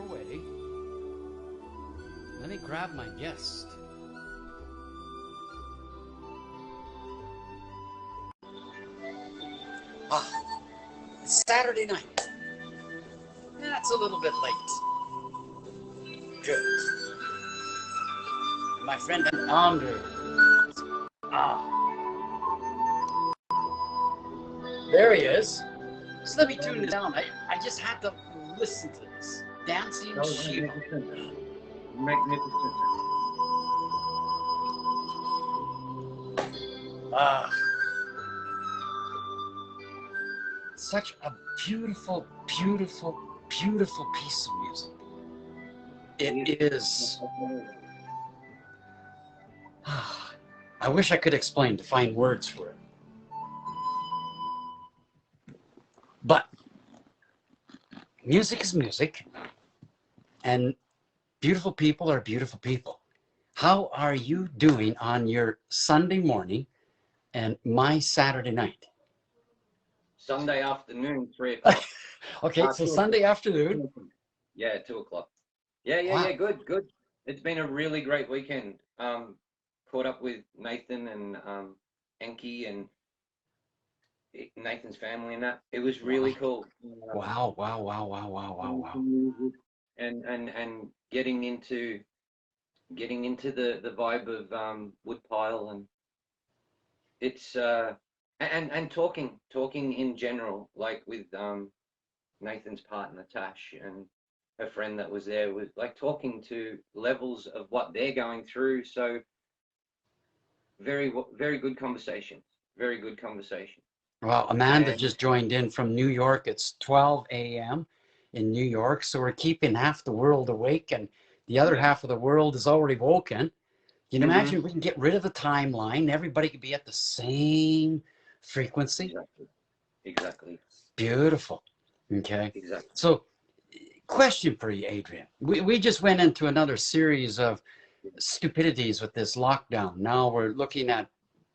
away, let me grab my guest. Ah, it's Saturday night. That's a little bit late. Good. My friend Andre. Ah. There he is. So let me tune this down. I just had to listen to this. Dancing Shiva. Magnificent. Ah. Such a beautiful, beautiful, beautiful piece of music. It is. I wish I could explain, to find words for it. But music is music, and beautiful people are beautiful people. How are you doing on your Sunday morning and my Saturday night? Sunday afternoon, 3 o'clock. Okay, so Sunday afternoon. Yeah, 2 o'clock. Yeah, Wow. good. It's been a really great weekend. Caught up with Nathan and Enki and Nathan's family and that. It was really cool. Wow. And getting into the vibe of Woodpile, and it's and talking in general, like with Nathan's partner Tash and her friend that was there, was like talking to levels of what they're going through. So very good conversations. Very good conversation. Well, Amanda just joined in from New York. It's 12 a.m. in New York, so we're keeping half the world awake, and the other half of the world is already woken. You can imagine if we can get rid of the timeline, everybody could be at the same frequency. Exactly. Beautiful. Okay. Exactly. So, question for you, Adrian. We just went into another series of stupidities with this lockdown. Now we're looking at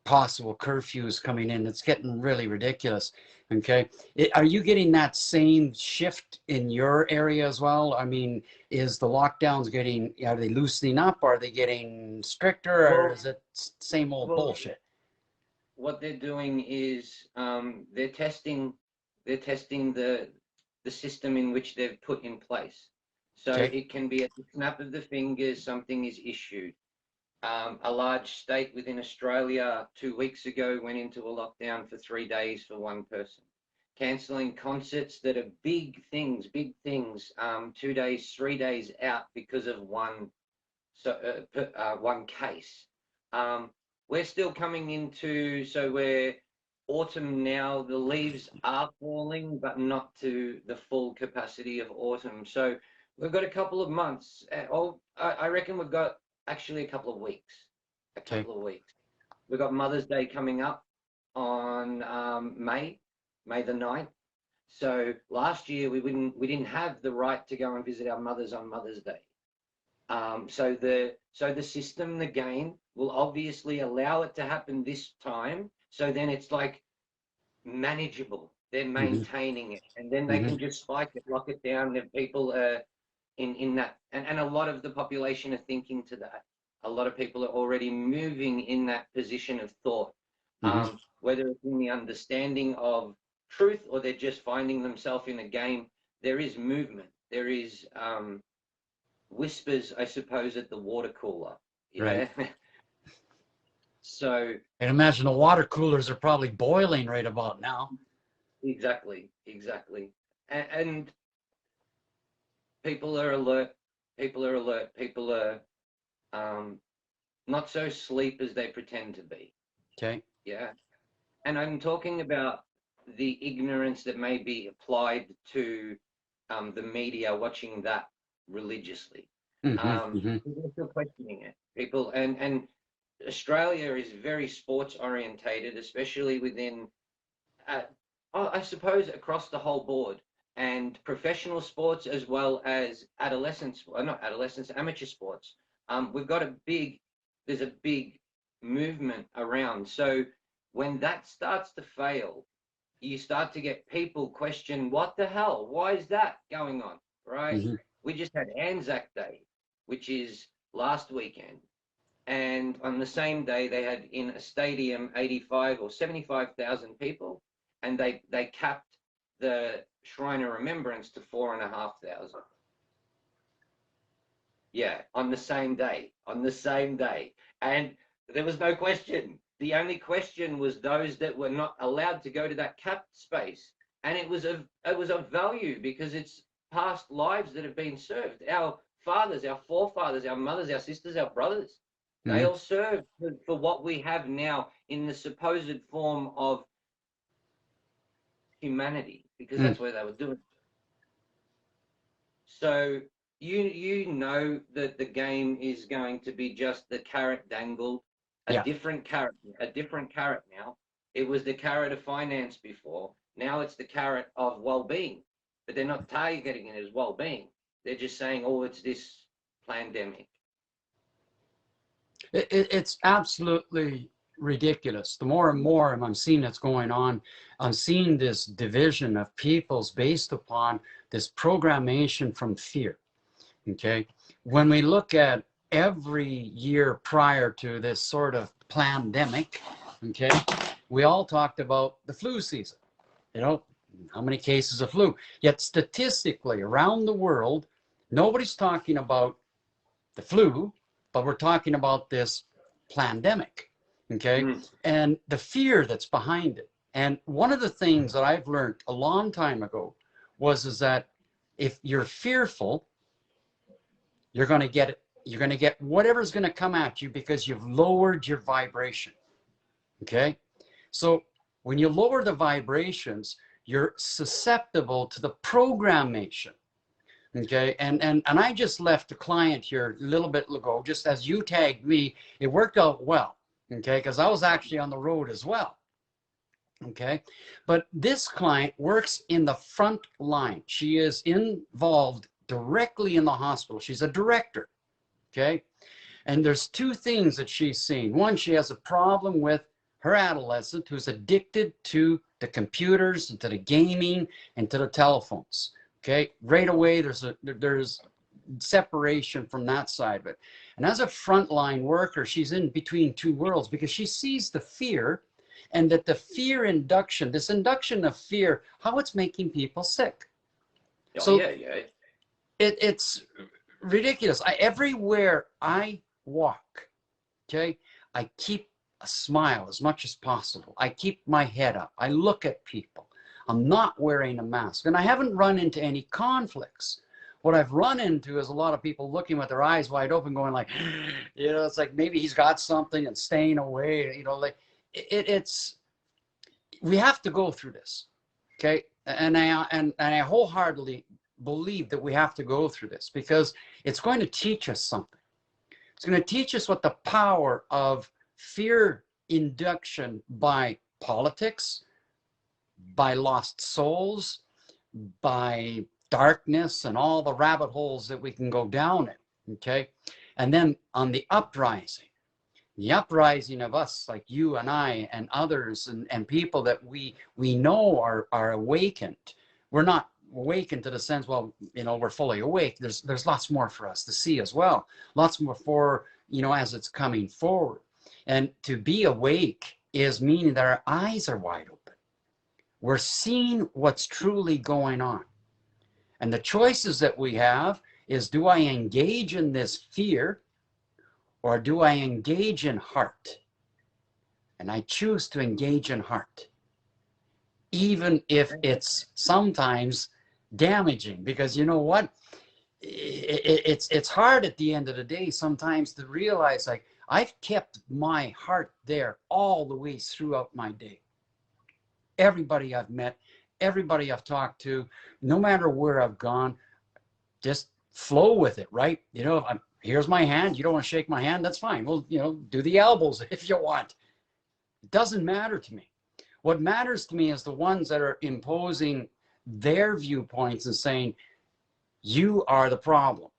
possible curfews coming in. It's getting really ridiculous. Okay. Are you getting that same shift in your area as well? I mean, is the lockdowns are they loosening up? Are they getting stricter, or is it same old bullshit? What they're doing is they're testing the system in which they've put in place. So it can be at the snap of the fingers, something is issued. A large state within Australia 2 weeks ago went into a lockdown for 3 days for one person, cancelling concerts that are big things, 2 days, 3 days out because of one case. We're still coming into, so we're autumn now, the leaves are falling, but not to the full capacity of autumn. So we've got a couple of months. I reckon we've got actually a couple of weeks. We've got Mother's Day coming up on May the 9th. So last year we didn't have the right to go and visit our mothers on Mother's Day. So the system, the game, will obviously allow it to happen this time. So then it's like manageable. They're maintaining it, and then they can just spike it, lock it down. If people are in that, and a lot of the population are thinking to that. A lot of people are already moving in that position of thought, whether it's in the understanding of truth or they're just finding themselves in a game. There is movement. There is whispers, I suppose, at the water cooler. Yeah? Right. So. And imagine the water coolers are probably boiling right about now. Exactly. And people are alert. People are not so asleep as they pretend to be. Okay. Yeah. And I'm talking about the ignorance that may be applied to the media, watching that religiously. People are still questioning it. People and Australia is very sports orientated, especially within, I suppose, across the whole board, and professional sports as well as amateur sports. There's a big movement around. So when that starts to fail, you start to get people question, what the hell? Why is that going on? Right? We just had Anzac Day, which is last weekend. And on the same day, they had in a stadium 85 or 75,000 people, and they capped the Shrine of Remembrance to 4,500. Yeah, on the same day, and there was no question. The only question was those that were not allowed to go to that capped space, and it was of value because it's past lives that have been served. Our fathers, our forefathers, our mothers, our sisters, our brothers. They all served for what we have now in the supposed form of humanity, because that's what they were doing. So you know that the game is going to be just the carrot dangled, a different carrot now. It was the carrot of finance before. Now it's the carrot of well-being, but they're not targeting it as well-being. They're just saying, oh, it's this pandemic. It's absolutely ridiculous. The more and more I'm seeing that's going on, I'm seeing this division of peoples based upon this programmation from fear. Okay, when we look at every year prior to this sort of pandemic, okay, we all talked about the flu season. You know, how many cases of flu? Yet statistically around the world, nobody's talking about the flu, but we're talking about this pandemic, okay? And the fear that's behind it. And one of the things that I've learned a long time ago is that if you're fearful, you're going to get whatever's going to come at you because you've lowered your vibration, okay? So when you lower the vibrations, you're susceptible to the programmation. Okay, and I just left a client here a little bit ago, just as you tagged me. It worked out well, okay, because I was actually on the road as well. Okay, but this client works in the front line. She is involved directly in the hospital. She's a director, okay, and there's two things that she's seen. One, she has a problem with her adolescent who's addicted to the computers and to the gaming and to the telephones. Okay, right away there's separation from that side of it. And as a frontline worker, she's in between two worlds because she sees the fear, and that the fear induction, this induction of fear, how it's making people sick. It's ridiculous. Everywhere I walk, okay, I keep a smile as much as possible. I keep my head up. I look at people. I'm not wearing a mask, and I haven't run into any conflicts. What I've run into is a lot of people looking with their eyes wide open, going like, you know, it's like maybe he's got something and staying away. You know, like we have to go through this, okay? And I wholeheartedly believe that we have to go through this because it's going to teach us something. It's going to teach us what the power of fear induction by politics, by lost souls, by darkness and all the rabbit holes that we can go down in, okay? And then on the uprising of us, like you and I and others and people that we know are awakened. We're not awakened to the sense, well, you know, we're fully awake. There's lots more for us to see as well. Lots more for, you know, as it's coming forward. And to be awake is meaning that our eyes are wide open. We're seeing what's truly going on. And the choices that we have is, do I engage in this fear or do I engage in heart? And I choose to engage in heart, even if it's sometimes damaging, because you know what? It's hard at the end of the day sometimes to realize, like, I've kept my heart there all the way throughout my day. Everybody I've met, everybody I've talked to, no matter where I've gone, just flow with it, right? You know, here's my hand. You don't want to shake my hand? That's fine. Well, you know, do the elbows if you want. It doesn't matter to me. What matters to me is the ones that are imposing their viewpoints and saying, you are the problem.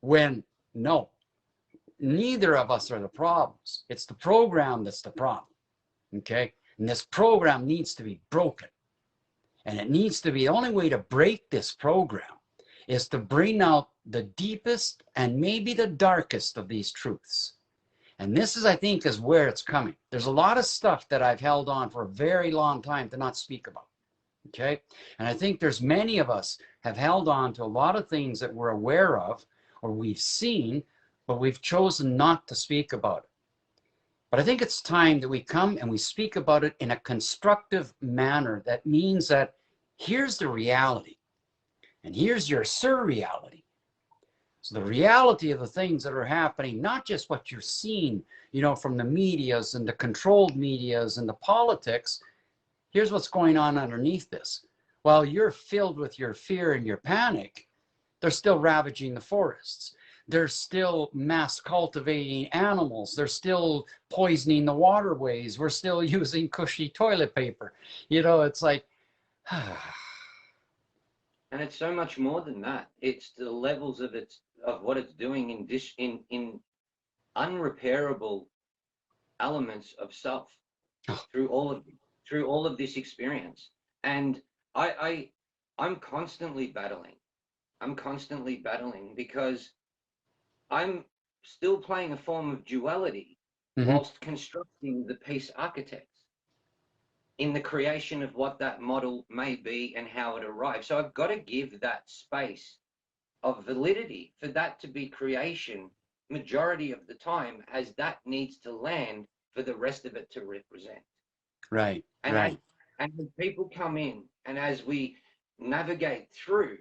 When no, neither of us are the problems. It's the program that's the problem, okay? And this program needs to be broken. And it needs to be, the only way to break this program is to bring out the deepest and maybe the darkest of these truths. And this is, I think, is where it's coming. There's a lot of stuff that I've held on for a very long time to not speak about. Okay. And I think there's many of us have held on to a lot of things that we're aware of or we've seen, but we've chosen not to speak about it. But I think it's time that we come and we speak about it in a constructive manner. That means that here's the reality and here's your surreality. So the reality of the things that are happening, not just what you're seeing, you know, from the medias and the controlled medias and the politics. Here's what's going on underneath this. While you're filled with your fear and your panic, they're still ravaging the forests. They're still mass cultivating animals. They're still poisoning the waterways. We're still using cushy toilet paper. You know, it's like, and it's so much more than that. It's the levels of what it's doing in unrepairable elements of self through all of this experience. And I'm constantly battling. I'm constantly battling because I'm still playing a form of duality whilst constructing the peace architects in the creation of what that model may be and how it arrives. So I've got to give that space of validity for that to be creation majority of the time, as that needs to land for the rest of it to represent. Right, and right. And when people come in and as we navigate through,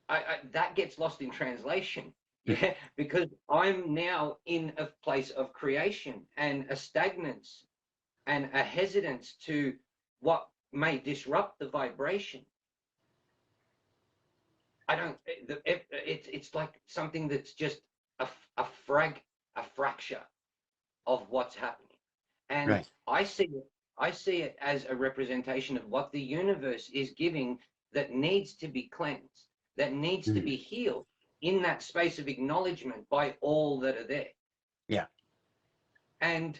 that gets lost in translation. Yeah, because I'm now in a place of creation and a stagnance and a hesitance to what may disrupt the vibration. It's like something that's just a fracture of what's happening. And Right. I see it as a representation of what the universe is giving that needs to be cleansed, that needs to be healed in that space of acknowledgement by all that are there. Yeah. And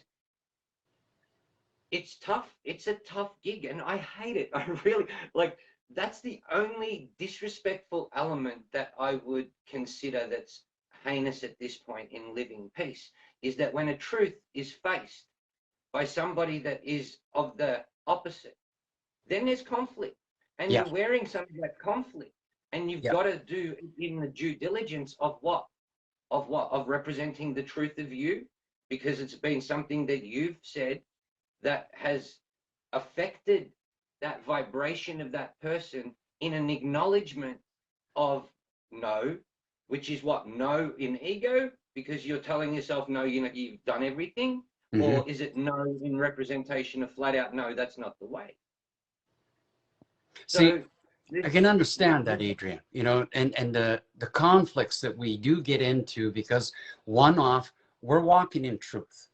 it's tough. It's a tough gig, and I hate it. I really, like, that's the only disrespectful element that I would consider that's heinous at this point in living peace, is that when a truth is faced by somebody that is of the opposite, then there's conflict, and Yeah. you're wearing some of that conflict, and you've Yeah. got to do in the due diligence of representing the truth of you, because it's been something that you've said that has affected that vibration of that person in an acknowledgement of no, which is what, no in ego, because you're telling yourself no, you've done everything, or is it no in representation of flat out no, that's not the way? See, I can understand that, Adrian, you know, and the conflicts that we do get into, because we're walking in truth.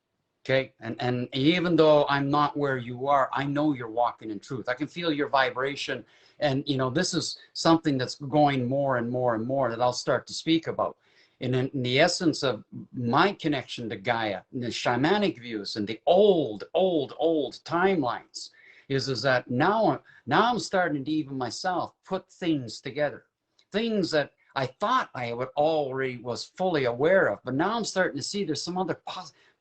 Okay. And even though I'm not where you are, I know you're walking in truth. I can feel your vibration. And, you know, this is something that's going more and more and more that I'll start to speak about. And in the essence of my connection to Gaia, and the shamanic views and the old timelines, is that now I'm starting to even myself put things together, things that I thought I would already was fully aware of, but now I'm starting to see there's some other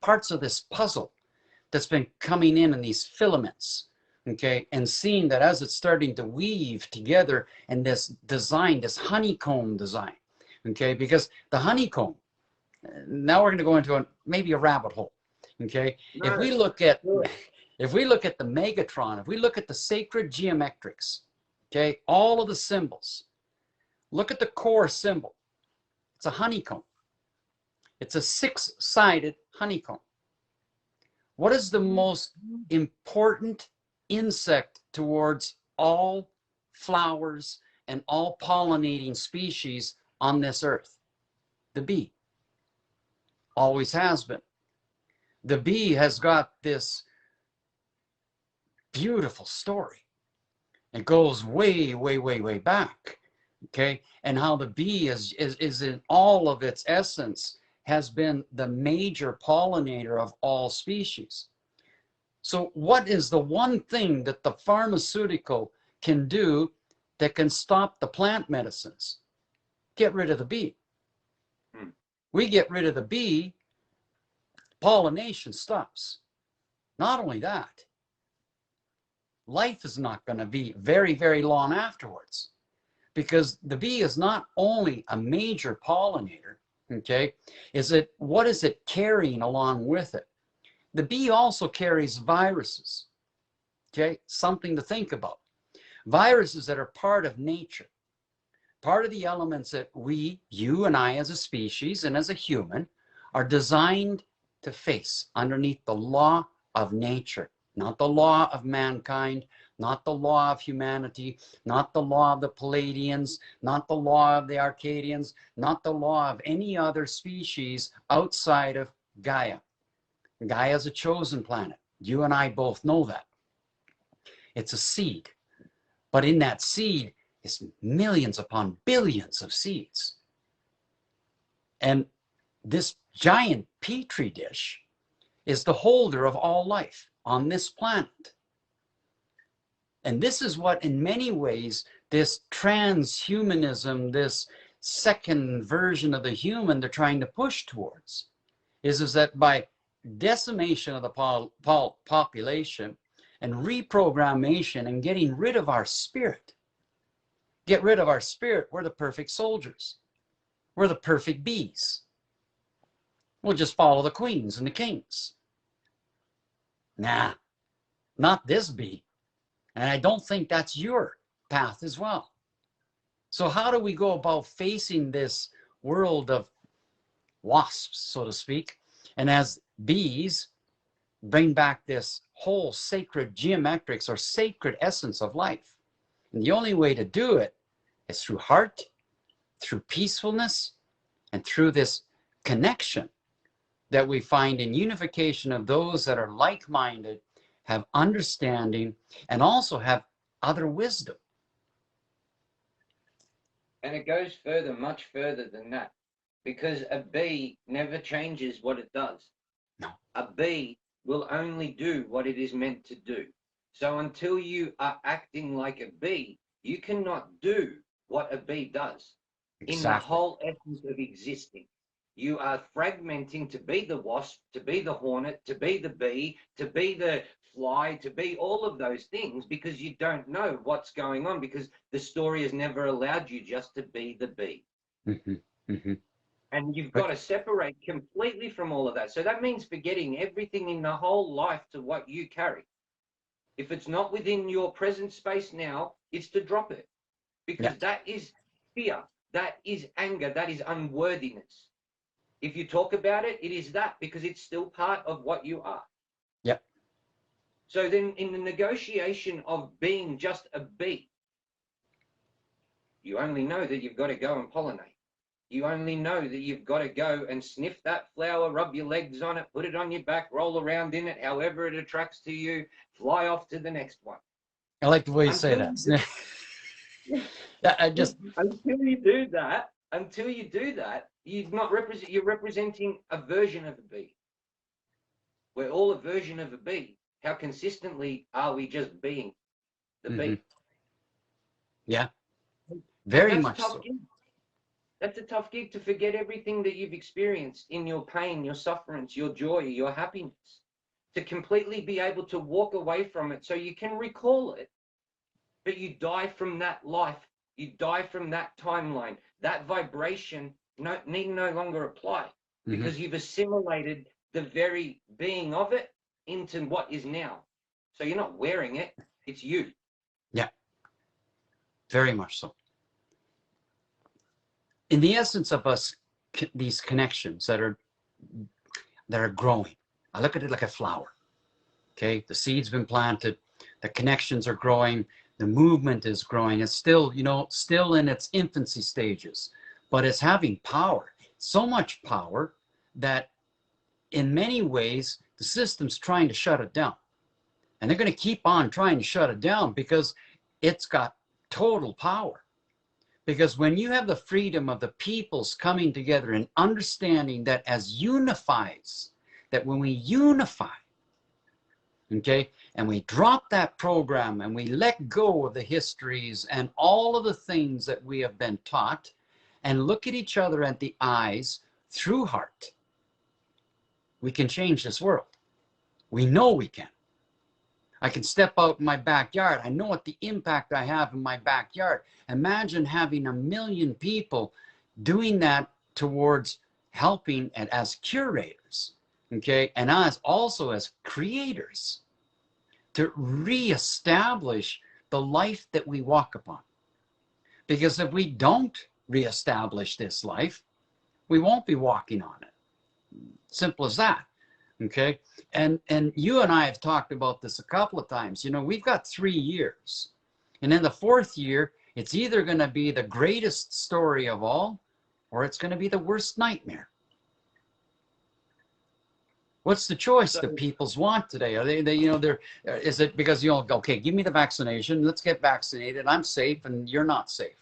parts of this puzzle that's been coming in these filaments, okay, and seeing that as it's starting to weave together in this design, this honeycomb design, okay, because the honeycomb, now we're going to go into maybe a rabbit hole, okay. If we look at the Megatron, if we look at the sacred geometrics, okay, all of the symbols, look at the core symbol. It's a honeycomb. It's a six-sided honeycomb. What is the most important insect towards all flowers and all pollinating species on this earth? The bee. Always has been. The bee has got this beautiful story. It goes way, way, way, way back. Okay. And how the bee is in all of its essence has been the major pollinator of all species. So what is the one thing that the pharmaceutical can do that can stop the plant medicines? get rid of the bee. Hmm. We get rid of the bee, pollination stops. Not only that, life is not going to be very, very long afterwards, because the bee is not only a major pollinator, okay, what is it carrying along with it? The bee also carries viruses, okay, something to think about. Viruses that are part of nature, part of the elements that we, you and I as a species and as a human, are designed to face underneath the law of nature, not the law of mankind, not the law of humanity, not the law of the Palladians, not the law of the Arcadians, not the law of any other species outside of Gaia. Gaia is a chosen planet. You and I both know that. It's a seed. But in that seed is millions upon billions of seeds. And this giant petri dish is the holder of all life on this planet. And this is what, in many ways, this transhumanism, this second version of the human they're trying to push towards, is that by decimation of the population and reprogrammation and getting rid of our spirit, get rid of our spirit, we're the perfect soldiers. We're the perfect bees. We'll just follow the queens and the kings. Nah, not this bee. And I don't think that's your path as well. So how do we go about facing this world of wasps, so to speak, and as bees bring back this whole sacred geometrics or sacred essence of life? And the only way to do it is through heart, through peacefulness, and through this connection that we find in unification of those that are like-minded, have understanding, and also have other wisdom. And it goes further, much further than that, because a bee never changes what it does. No. A bee will only do what it is meant to do. So until you are acting like a bee, you cannot do what a bee does. Exactly. In the whole essence of existing. You are fragmenting to be the wasp, to be the hornet, to be the bee, to be the fly, to be all of those things, because you don't know what's going on, because the story has never allowed you just to be the bee. Mm-hmm. Mm-hmm. And you've got to separate completely from all of that. So that means forgetting everything in the whole life to what you carry. If it's not within your present space now, it's to drop it, because that is fear, that is anger, that is unworthiness. If you talk about it, it is that, because it's still part of what you are. Yep. So then in the negotiation of being just a bee, you only know that you've got to go and pollinate. You only know that you've got to go and sniff that flower, rub your legs on it, put it on your back, roll around in it, however it attracts to you, fly off to the next one. I like the way you say that. I just until you do that, you're representing a version of a bee. We're all a version of a bee. How consistently are we just being the bee? Yeah, very That's much so. That's a tough gig, to forget everything that you've experienced in your pain, your sufferance, your joy, your happiness, to completely be able to walk away from it so you can recall it, but you die from that life, you die from that timeline, that vibration need no longer apply, because you've assimilated the very being of it into what is now. So you're not wearing it, it's you. Yeah, very much so. In the essence of us, these connections that are growing, I look at it like a flower. Okay, the seed's been planted, the connections are growing, the movement is growing. It's still, still in its infancy stages, but it's having power, so much power that in many ways the system's trying to shut it down. And they're going to keep on trying to shut it down because it's got total power. Because when you have the freedom of the peoples coming together and understanding that as unifies, that when we unify, okay, and we drop that program and we let go of the histories and all of the things that we have been taught, and look at each other at the eyes through heart, we can change this world. We know we can. I can step out in my backyard. I know what the impact I have in my backyard. Imagine having 1 million people doing that towards helping and as curators, okay, and us also as creators to reestablish the life that we walk upon. Because if we don't reestablish this life, we won't be walking on it. Simple as that. Okay. And you and I have talked about this a couple of times. You know, we've got 3 years. And in the 4th year, it's either going to be the greatest story of all, or it's going to be the worst nightmare. What's the choice that people's want today? Are they you know, is it because, you know, okay, give me the vaccination, let's get vaccinated, I'm safe and you're not safe.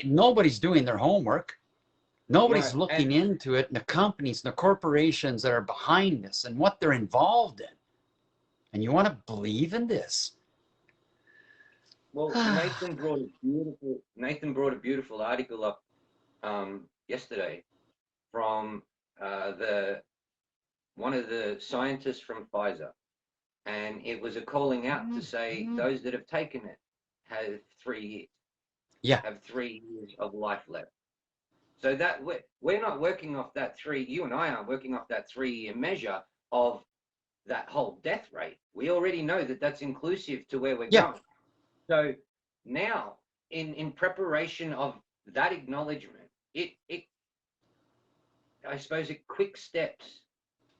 Nobody's doing their homework. Nobody's looking into it, and the companies, the corporations that are behind this and what they're involved in. And you want to believe in this? Well, Nathan brought a beautiful article up yesterday from one of the scientists from Pfizer, and it was a calling out to say those that have taken it have 3 years. Yeah. Have 3 years of life left. So that we're not working off that you and I aren't working off that 3-year measure of that whole death rate. We already know that that's inclusive to where we're going. So now, in preparation of that acknowledgement, I suppose it quick steps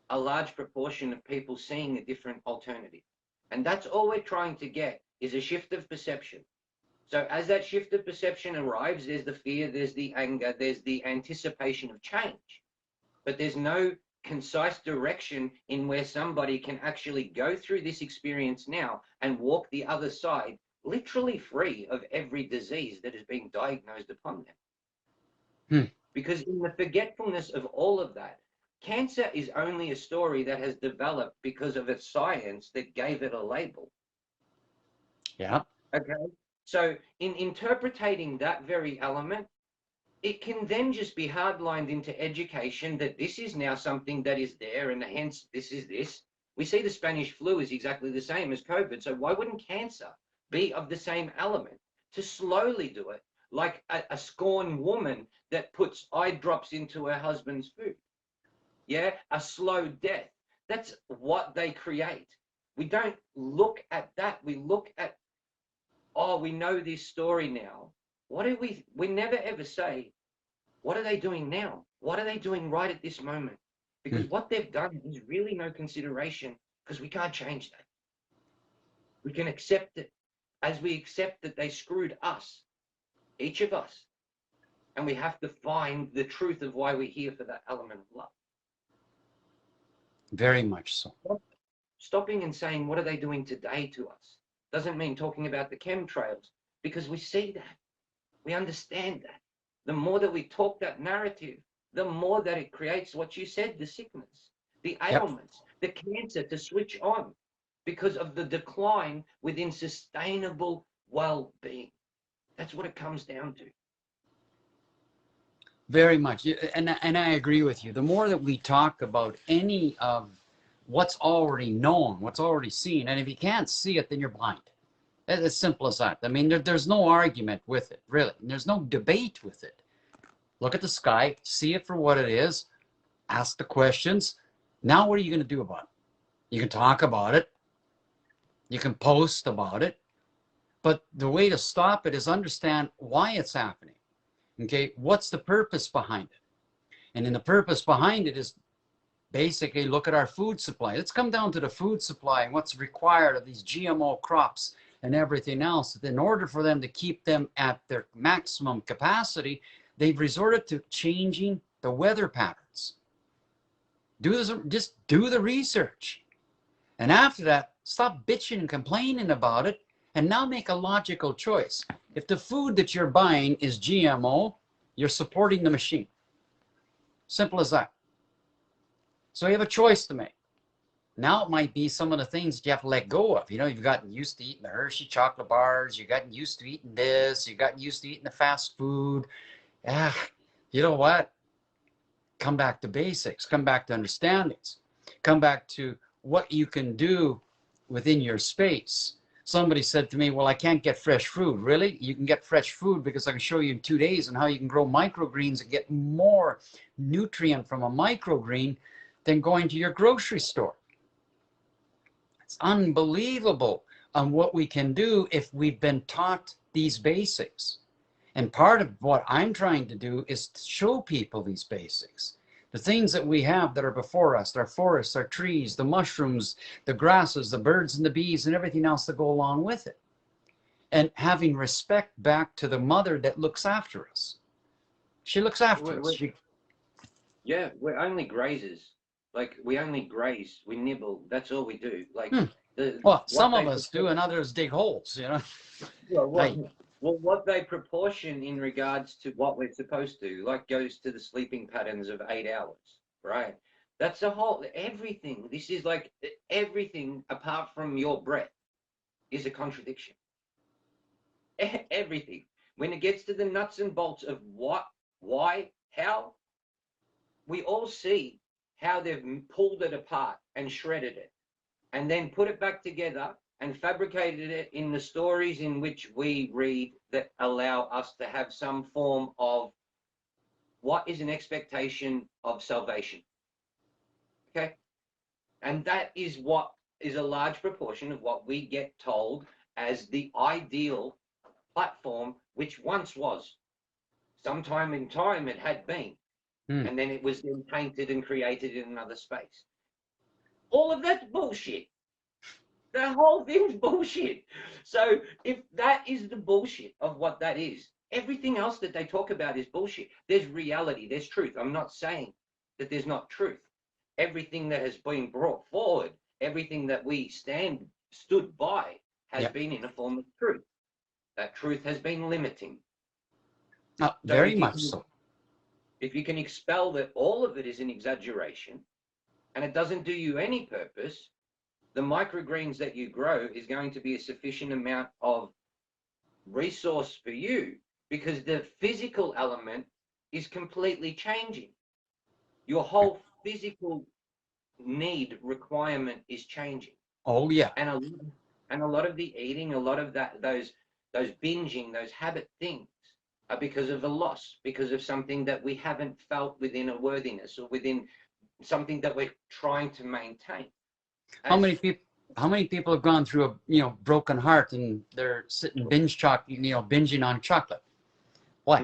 a large proportion of people seeing a different alternative. And that's all we're trying to get, is a shift of perception. So as that shift of perception arrives, there's the fear, there's the anger, there's the anticipation of change. But there's no concise direction in where somebody can actually go through this experience now and walk the other side, literally free of every disease that is being diagnosed upon them. Because in the forgetfulness of all of that, cancer is only a story that has developed because of its science that gave it a label. Yeah. Okay. So in interpreting that very element, it can then just be hardlined into education that this is now something that is there, and hence this is this. We see the Spanish flu is exactly the same as COVID. So why wouldn't cancer be of the same element? To slowly do it, like a scorned woman that puts eye drops into her husband's food. Yeah, a slow death. That's what they create. We don't look at that. We look at, oh, we know this story now. What do we never ever say, what are they doing now? What are they doing right at this moment? Because what they've done is really no consideration, because we can't change that. We can accept it as we accept that they screwed us, each of us. And we have to find the truth of why we're here for that element of love. Very much so. Stopping and saying, what are they doing today to us? Doesn't mean talking about the chemtrails, because we see that. We understand that. The more that we talk that narrative, the more that it creates what you said, the sickness, the ailments, the cancer to switch on because of the decline within sustainable well-being. That's what it comes down to. Very much. And I agree with you. The more that we talk about any of what's already known, what's already seen, and if you can't see it, then you're blind. It's as simple as that. I mean, there's no argument with it, really. And there's no debate with it. Look at the sky, see it for what it is, ask the questions. Now what are you going to do about it? You can talk about it. You can post about it. But the way to stop it is understand why it's happening. Okay, what's the purpose behind it? And then the purpose behind it is basically look at our food supply. Let's come down to the food supply and what's required of these GMO crops and everything else. In order for them to keep them at their maximum capacity, they've resorted to changing the weather patterns. Just do the research. And after that, stop bitching and complaining about it, and now make a logical choice. If the food that you're buying is GMO, you're supporting the machine. Simple as that. So you have a choice to make. Now it might be some of the things that you have to let go of. You know, you've gotten used to eating the Hershey chocolate bars. You've gotten used to eating this. You've gotten used to eating the fast food. Ah, you know what? Come back to basics. Come back to understandings. Come back to what you can do within your space. Somebody said to me, well, I can't get fresh food. Really? You can get fresh food because I can show you in 2 days on how you can grow microgreens and get more nutrient from a microgreen than going to your grocery store. It's unbelievable on what we can do if we've been taught these basics. And part of what I'm trying to do is to show people these basics. The things that we have that are before us, our forests, our trees, the mushrooms, the grasses, the birds and the bees, and everything else that go along with it. And having respect back to the mother that looks after us. She looks after us. Yeah, we're only grazers. Like, we only graze, we nibble. That's all we do. Like, well, some of us do, and others dig holes, you know. Well, what they proportion in regards to what we're supposed to, like, goes to the sleeping patterns of 8 hours, right? That's the whole, everything. This is like everything apart from your breath is a contradiction. Everything. When it gets to the nuts and bolts of what, why, how, we all see how they've pulled it apart and shredded it and then put it back together and fabricated it in the stories in which we read that allow us to have some form of what is an expectation of salvation. Okay? And that is what is a large proportion of what we get told as the ideal platform, which once was. Sometime in time it had been. And then it was then painted and created in another space. All of that's bullshit. The whole thing's bullshit. So if that is the bullshit of what that is, everything else that they talk about is bullshit. There's reality, there's truth. I'm not saying that there's not truth. Everything that has been brought forward, everything that we stood by has been in a form of truth. That truth has been limiting. Very much so. If you can expel that all of it is an exaggeration and it doesn't do you any purpose, the microgreens that you grow is going to be a sufficient amount of resource for you because the physical element is completely changing. Your whole physical need requirement is changing. Oh yeah. And a lot of the eating, a lot of those binging, those habit things are because of a loss, because of something that we haven't felt within a worthiness or within something that we're trying to maintain. How many people have gone through a broken heart and they're sitting binging on chocolate? What?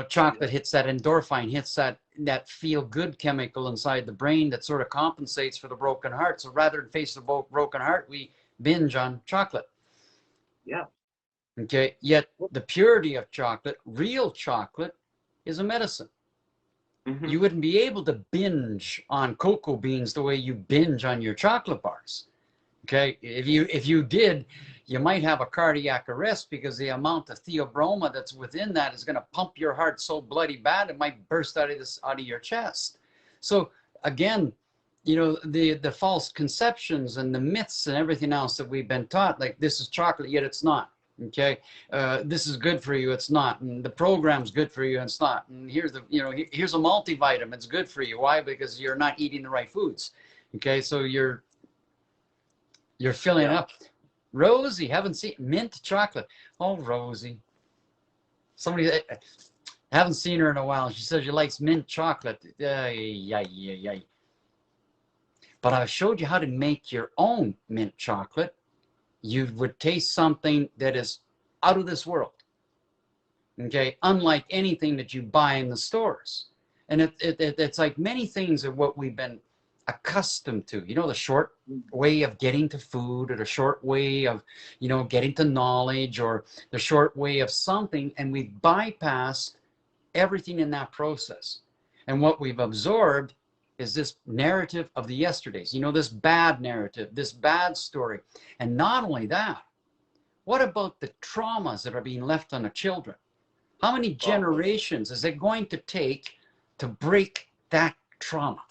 Chocolate hits that endorphin, hits that feel good chemical inside the brain that sort of compensates for the broken heart. So rather than face the broken heart, we binge on chocolate. Yeah. Okay. Yet the purity of chocolate, real chocolate, is a medicine. You wouldn't be able to binge on cocoa beans the way you binge on your chocolate bars. Okay, if you did, you might have a cardiac arrest because the amount of theobroma that's within that is going to pump your heart so bloody bad it might burst out of your chest. So again, the false conceptions and the myths and everything else that we've been taught, like this is chocolate yet it's not. Okay, this is good for you, it's not, and the program's good for you, it's not, and here's a multivitamin, it's good for you. Why? Because you're not eating the right foods. Okay, so you're filling up. Rosie, haven't seen mint chocolate. Oh, Rosie, somebody haven't seen her in a while. She says she likes mint chocolate. But I showed you how to make your own mint chocolate. You would taste something that is out of this world, okay? Unlike anything that you buy in the stores. And it's like many things of what we've been accustomed to. The short way of getting to food, or the short way of, getting to knowledge, or the short way of something, and we've bypassed everything in that process. And what we've absorbed is this narrative of the yesterdays, this bad narrative, this bad story. And not only that, what about the traumas that are being left on the children? How many generations is it going to take to break that trauma?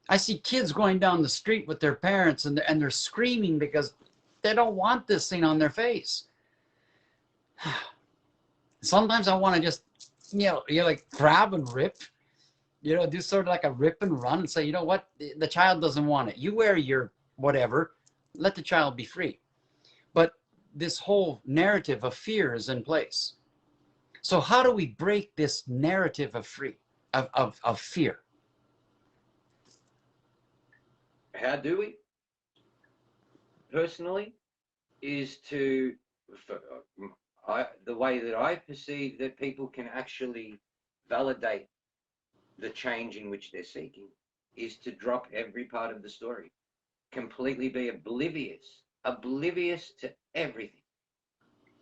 I see kids going down the street with their parents and they're screaming because they don't want this thing on their face. Sometimes I want to just, like grab and rip, do sort of like a rip and run and say, you know what, the child doesn't want it. You wear your whatever, let the child be free. But this whole narrative of fear is in place. So how do we break this narrative of fear? How do we? Personally, is to, the way that I perceive that people can actually validate the change in which they're seeking is to drop every part of the story, completely be oblivious to everything.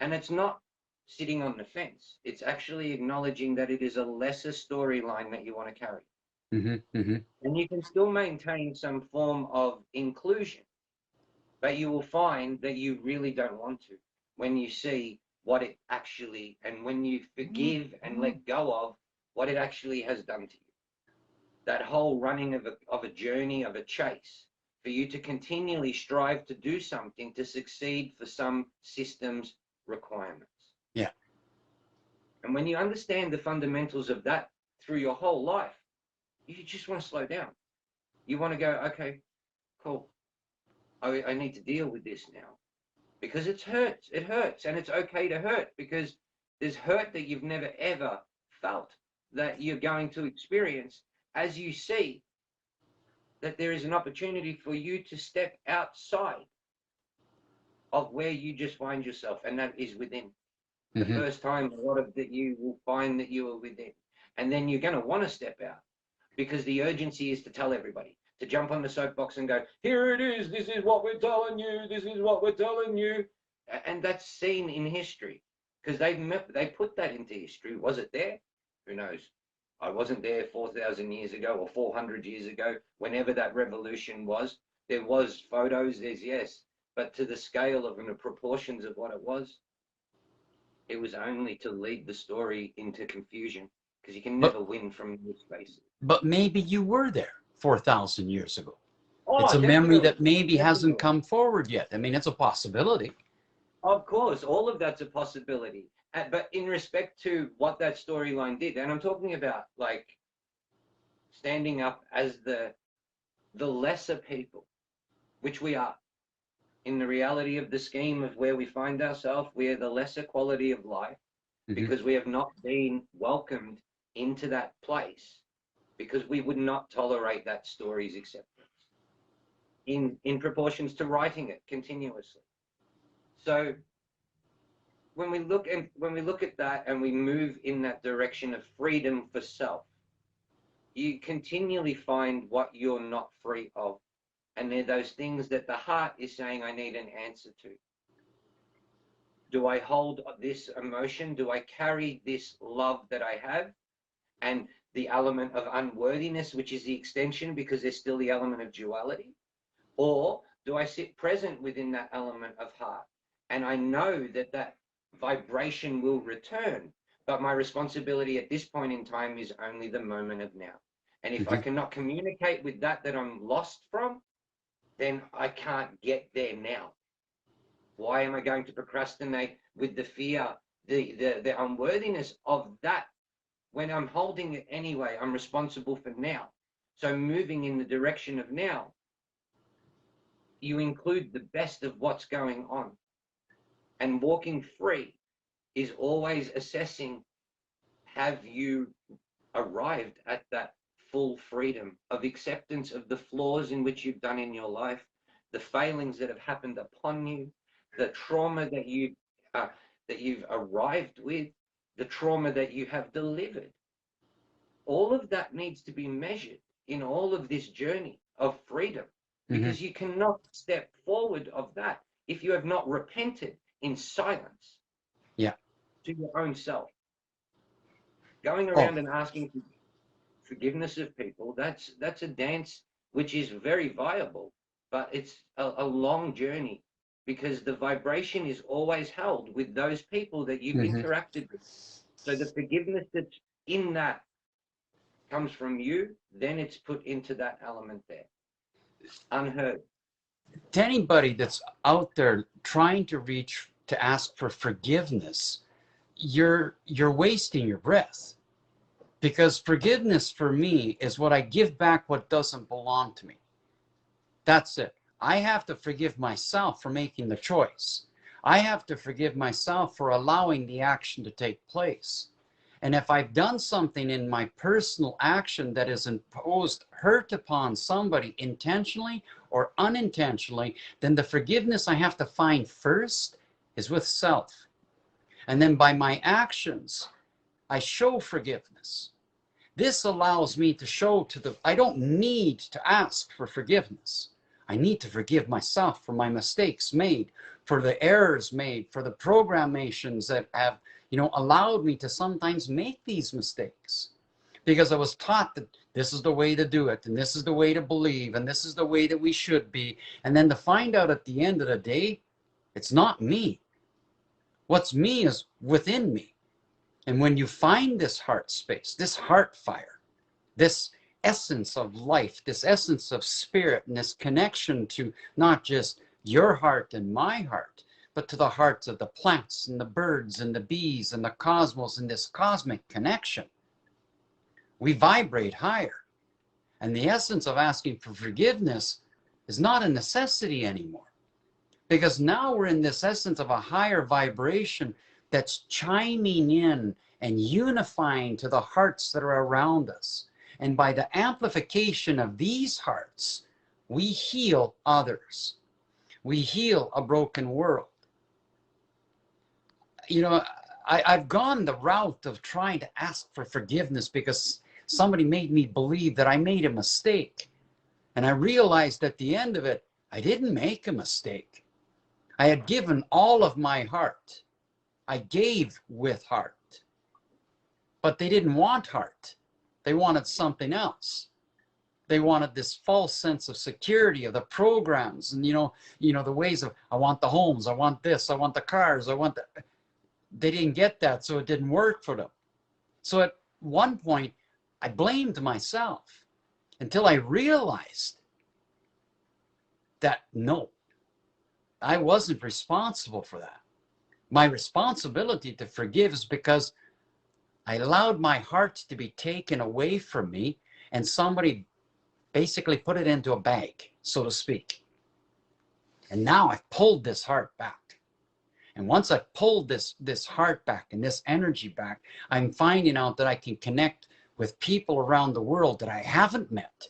And it's not sitting on the fence. It's actually acknowledging that it is a lesser storyline that you want to carry. Mm-hmm, mm-hmm. And you can still maintain some form of inclusion, but you will find that you really don't want to when you see what it actually, and when you forgive and let go of what it actually has done to you. That whole running of a journey, of a chase, for you to continually strive to do something to succeed for some system's requirements. Yeah. And when you understand the fundamentals of that through your whole life, you just want to slow down. You want to go, okay, cool. I need to deal with this now because it hurts. It hurts, and it's okay to hurt because there's hurt that you've never ever felt that you're going to experience as you see that there is an opportunity for you to step outside of where you just find yourself, and that is within. The Mm-hmm. first time, a lot of that you will find that you are within, and then you're going to want to step out because the urgency is to tell everybody, to jump on the soapbox and go, here it is, this is what we're telling you, this is what we're telling you. And that's seen in history because they put that into history. Was it there? Who knows? I wasn't there 4,000 years ago or 400 years ago, whenever that revolution was. There was photos, there's yes, but to the scale of and the proportions of what it was only to lead the story into confusion because you can never win from new spaces. But maybe you were there 4,000 years ago. Oh, It's a memory that maybe hasn't definitely. come forward yet. I mean, it's a possibility. Of course, all of that's a possibility. But in respect to what that storyline did, and I'm talking about like standing up as the lesser people, which we are. In the reality of the scheme of where we find ourselves, we are the lesser quality of life because we have not been welcomed into that place because we would not tolerate that story's acceptance in proportions to writing it continuously. So when we look at that and we move in that direction of freedom for self, you continually find what you're not free of. And they're those things that the heart is saying, I need an answer to. Do I hold this emotion? Do I carry this love that I have? And the element of unworthiness, which is the extension, because there's still the element of duality? Or do I sit present within that element of heart? And I know that that vibration will return, but my responsibility at this point in time is only the moment of now. And if I cannot communicate with that I'm lost from, then I can't get there now. Why am I going to procrastinate with the fear, the unworthiness of that when I'm holding it anyway? I'm responsible for now. So moving in the direction of now, you include the best of what's going on. And walking free is always assessing, have you arrived at that full freedom of acceptance of the flaws in which you've done in your life, the failings that have happened upon you, the trauma that you've arrived with, the trauma that you have delivered. All of that needs to be measured in all of this journey of freedom, because you cannot step forward of that if you have not repented in silence to your own self. Going around and asking for forgiveness of people, that's a dance which is very viable, but it's a long journey because the vibration is always held with those people that you've interacted with. So the forgiveness that's in that comes from you, then it's put into that element there. Unheard. To anybody that's out there trying to reach to ask for forgiveness, you're wasting your breath. Because forgiveness for me is what I give back what doesn't belong to me. That's it. I have to forgive myself for making the choice. I have to forgive myself for allowing the action to take place. And if I've done something in my personal action that has imposed hurt upon somebody intentionally or unintentionally, then the forgiveness I have to find first is with self. And then by my actions, I show forgiveness. This allows me to show to the, I don't need to ask for forgiveness. I need to forgive myself for my mistakes made, for the errors made, for the programations that have, allowed me to sometimes make these mistakes. Because I was taught that this is the way to do it, and this is the way to believe, and this is the way that we should be. And then to find out at the end of the day, it's not me. What's me is within me. And when you find this heart space, this heart fire, this essence of life, this essence of spirit, and this connection to not just your heart and my heart, but to the hearts of the plants and the birds and the bees and the cosmos, and this cosmic connection, we vibrate higher. And the essence of asking for forgiveness is not a necessity anymore. Because now we're in this essence of a higher vibration that's chiming in and unifying to the hearts that are around us. And by the amplification of these hearts, we heal others. We heal a broken world. I've gone the route of trying to ask for forgiveness because somebody made me believe that I made a mistake. And I realized at the end of it, I didn't make a mistake. I had given all of my heart. I gave with heart. But they didn't want heart. They wanted something else. They wanted this false sense of security of the programs and, the ways of, I want the homes, I want this, I want the cars, I want the... They didn't get that, so it didn't work for them. So at one point, I blamed myself until I realized that, no, I wasn't responsible for that. My responsibility to forgive is because I allowed my heart to be taken away from me and somebody basically put it into a bag, so to speak. And now I've pulled this heart back. And once I've pulled this heart back and this energy back, I'm finding out that I can connect with people around the world that I haven't met.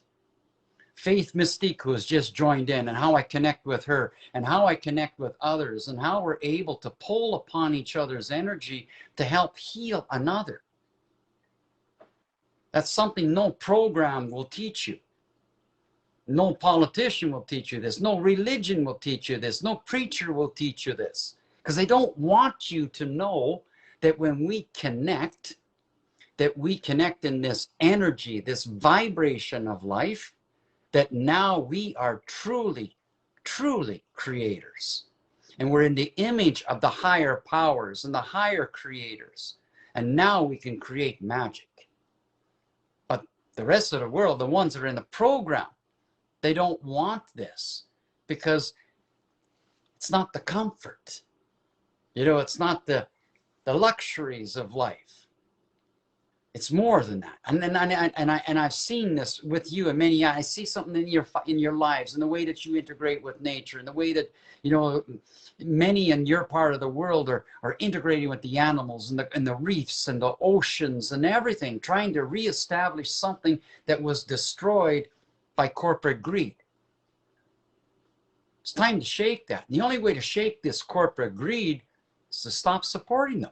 Faith Mystique, who has just joined in, and how I connect with her, and how I connect with others, and how we're able to pull upon each other's energy to help heal another. That's something no program will teach you. No politician will teach you this. No religion will teach you this. No preacher will teach you this. Because they don't want you to know that when we connect, that we connect in this energy, this vibration of life, that now we are truly, truly creators. And we're in the image of the higher powers and the higher creators. And now we can create magic. But the rest of the world, the ones that are in the program, they don't want this because it's not the comfort. It's not the luxuries of life. It's more than that. And I've seen this with you and many. I see something in your lives and the way that you integrate with nature and the way that many in your part of the world are integrating with the animals and the reefs and the oceans and everything, trying to reestablish something that was destroyed by corporate greed. It's time to shake that. And the only way to shake this corporate greed is to stop supporting them.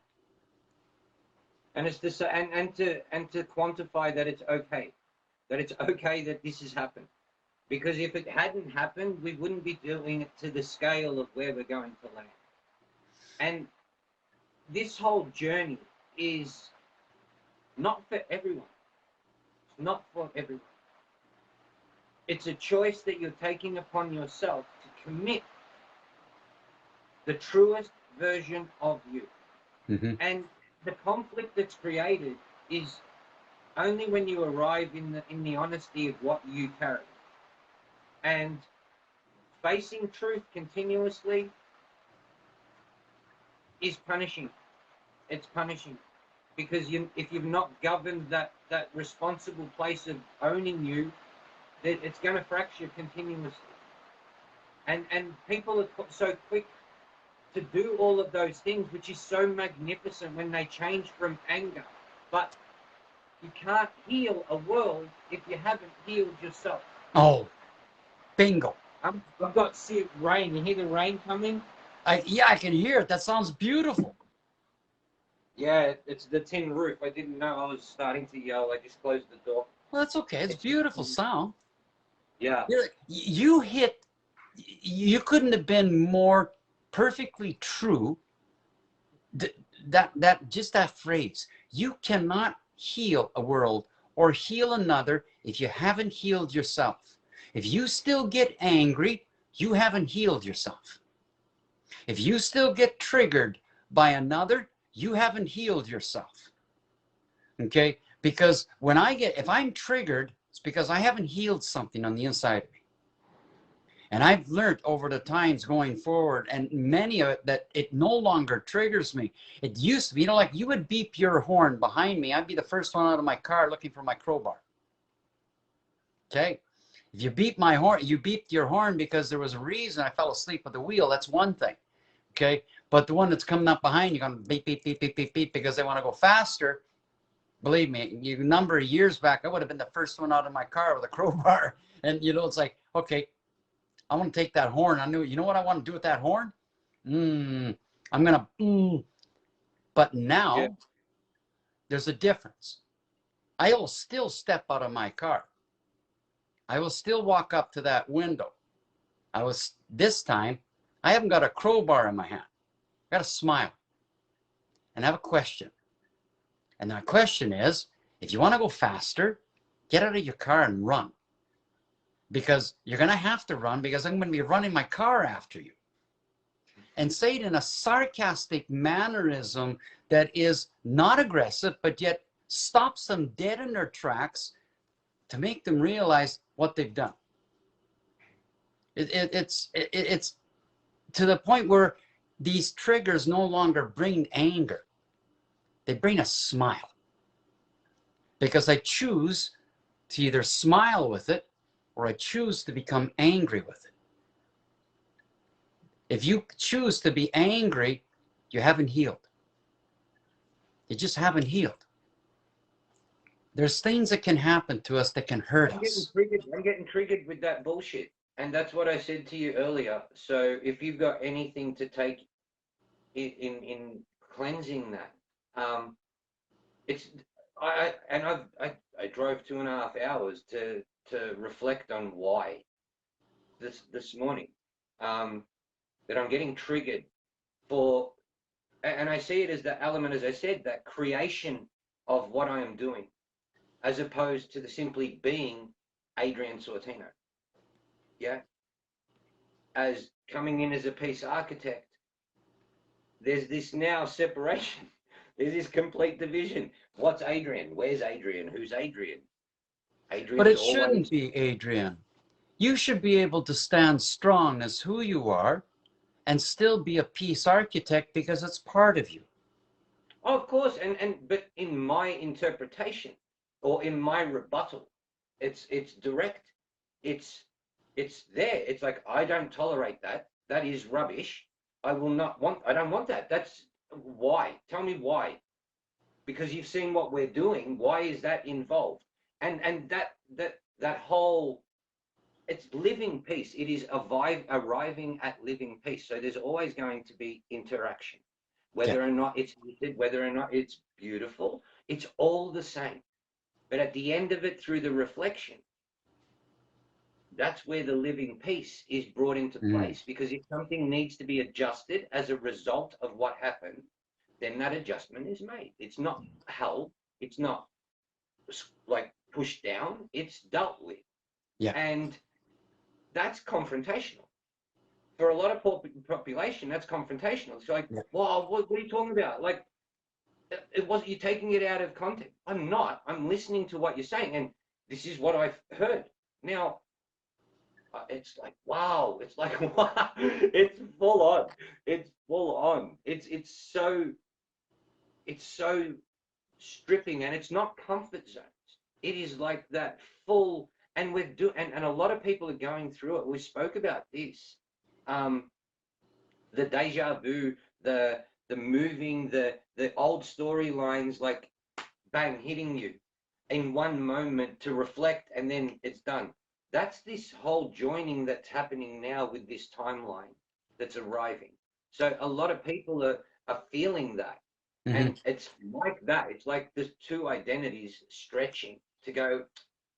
And it's this, and to quantify that it's okay that this has happened, because if it hadn't happened, we wouldn't be doing it to the scale of where we're going to land. And this whole journey is not for everyone. It's not for everyone. It's a choice that you're taking upon yourself to commit the truest version of you. Mm-hmm. And the conflict that's created is only when you arrive in the honesty of what you carry. And facing truth continuously is punishing. It's punishing because if you've not governed that responsible place of owning you, that it's going to fracture continuously. And people are so quick to do all of those things, which is so magnificent when they change from anger. But you can't heal a world if you haven't healed yourself. Oh, bingo. I've got rain. You hear the rain coming? Yeah, I can hear it. That sounds beautiful. Yeah, it's the tin roof. I didn't know I was starting to yell. I just closed the door. Well, that's okay. It's beautiful sound. Yeah. You couldn't have been more perfectly true. That phrase. You cannot heal a world or heal another if you haven't healed yourself. If you still get angry, you haven't healed yourself. If you still get triggered by another, you haven't healed yourself. Okay? Because if I'm triggered, it's because I haven't healed something on the inside of me. And I've learned over the times going forward, and many of it, that it no longer triggers me. It used to be, like you would beep your horn behind me. I'd be the first one out of my car looking for my crowbar. Okay? If you beep my horn, you beeped your horn because there was a reason I fell asleep at the wheel. That's one thing. Okay? But the one that's coming up behind you, going beep, beep, beep, beep, beep, beep, because they want to go faster. Believe me, a number of years back, I would have been the first one out of my car with a crowbar. And, it's like, okay, I want to take that horn. I knew, what I want to do with that horn? I'm going to, But now, there's a difference. I will still step out of my car. I will still walk up to that window. This time, I haven't got a crowbar in my hand. I got a smile. And I have a question. And the question is, if you want to go faster, get out of your car and run. Because you're going to have to run, because I'm going to be running my car after you. And say it in a sarcastic mannerism that is not aggressive, but yet stops them dead in their tracks to make them realize what they've done. It's to the point where these triggers no longer bring anger. They bring a smile. Because I choose to either smile with it or I choose to become angry with it. If you choose to be angry, you haven't healed. You just haven't healed. There's things that can happen to us that can hurt us. I'm getting triggered with that bullshit. And that's what I said to you earlier. So if you've got anything to take in cleansing that, I drove 2.5 hours to reflect on why this morning, that I'm getting triggered for, and I see it as the element, as I said, that creation of what I am doing, as opposed to the simply being Adrian Sortino. Yeah. As coming in as a peace architect, there's this now separation. There's this complete division. What's Adrian? Where's Adrian? Who's Adrian? But it shouldn't be Adrian. You should be able to stand strong as who you are and still be a peace architect because it's part of you. Oh, of course, but in my interpretation or in my rebuttal, it's direct. It's there. It's like, I don't tolerate that. That is rubbish. I don't want that. That's why. Tell me why. Because you've seen what we're doing. Why is that involved? And that whole, it's living peace. It is arriving at living peace. So there's always going to be interaction, whether or not it's needed, whether or not it's beautiful. It's all the same. But at the end of it, through the reflection, that's where the living peace is brought into place. Because if something needs to be adjusted as a result of what happened, then that adjustment is made. It's not held. It's not like pushed down. It's dealt with. Yeah. And that's confrontational. For a lot of population, that's confrontational. It's like, wow, what are you talking about? Like, it was, you're taking it out of context. I'm not. I'm listening to what you're saying, and this is what I've heard. Now, it's like, wow. It's like, wow. It's full on. It's full on. It's so stripping, and it's not comfort zones. It is like that full, and and a lot of people are going through it. We spoke about this, the deja vu, the moving, the old storylines, like bang, hitting you in one moment to reflect, and then it's done. That's this whole joining that's happening now with this timeline that's arriving. So a lot of people are feeling that. And it's like that. It's like there's two identities stretching to go,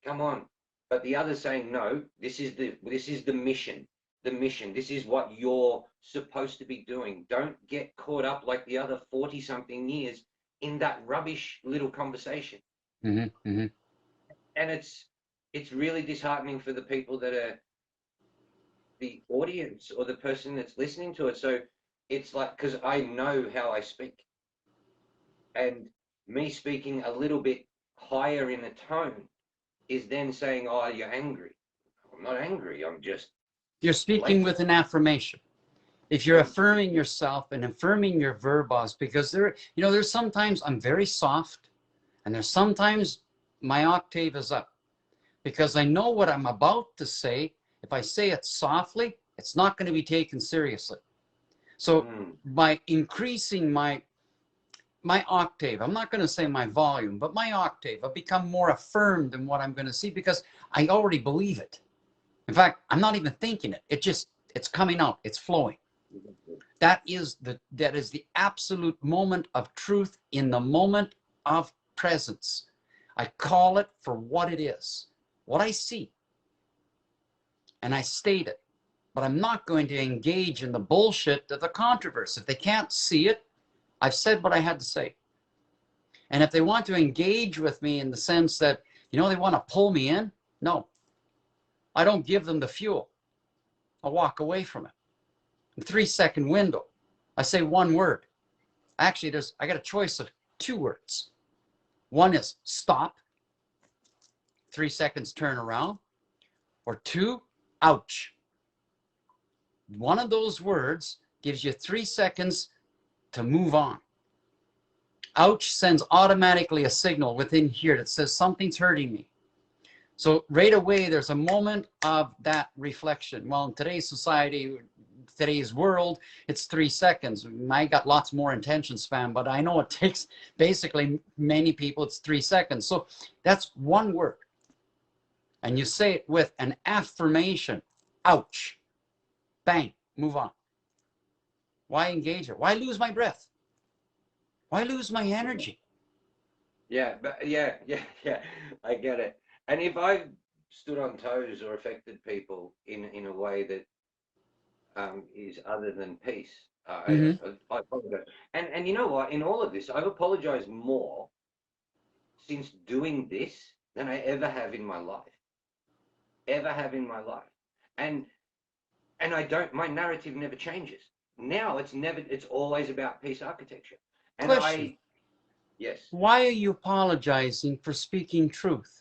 come on. But the other saying, no, this is the mission. The mission. This is what you're supposed to be doing. Don't get caught up like the other 40 something years in that rubbish little conversation. And it's really disheartening for the people that are the audience or the person that's listening to it. So it's like, because I know how I speak, and me speaking a little bit higher in a tone is then saying, oh, you're angry. I'm not angry. I'm just... You're speaking with an affirmation. If you're affirming yourself and affirming your verbos, because there's sometimes I'm very soft, and there's sometimes my octave is up, because I know what I'm about to say. If I say it softly, it's not going to be taken seriously. So by increasing my octave, I'm not going to say my volume, but my octave, I've become more affirmed in what I'm going to see, because I already believe it. In fact, I'm not even thinking it. It's coming out. It's flowing. That is the absolute moment of truth in the moment of presence. I call it for what it is, what I see, and I state it. But I'm not going to engage in the bullshit of the controversy. If they can't see it, I've said what I had to say. And if they want to engage with me in the sense that, they want to pull me in, no. I don't give them the fuel. I'll walk away from it. In 3-second window, I say one word. Actually, I got a choice of 2 words. One is stop. 3 seconds, turn around. Or 2, ouch. One of those words gives you 3 seconds to move on. Ouch sends automatically a signal within here that says something's hurting me. So right away, there's a moment of that reflection. Well, in today's society, today's world, it's 3 seconds. I got lots more attention span, but I know it takes basically many people, it's 3 seconds. So that's one word. And you say it with an affirmation. Ouch. Bang. Move on. Why engage it? Why lose my breath? Why lose my energy? Yeah, but yeah. I get it. And if I've stood on toes or affected people in a way that is other than peace, I apologize. And you know what? In all of this, I've apologized more since doing this than I ever have in my life. And I don't, my narrative never changes. Now it's always about peace architecture. And Question. Yes. Why are you apologizing for speaking truth?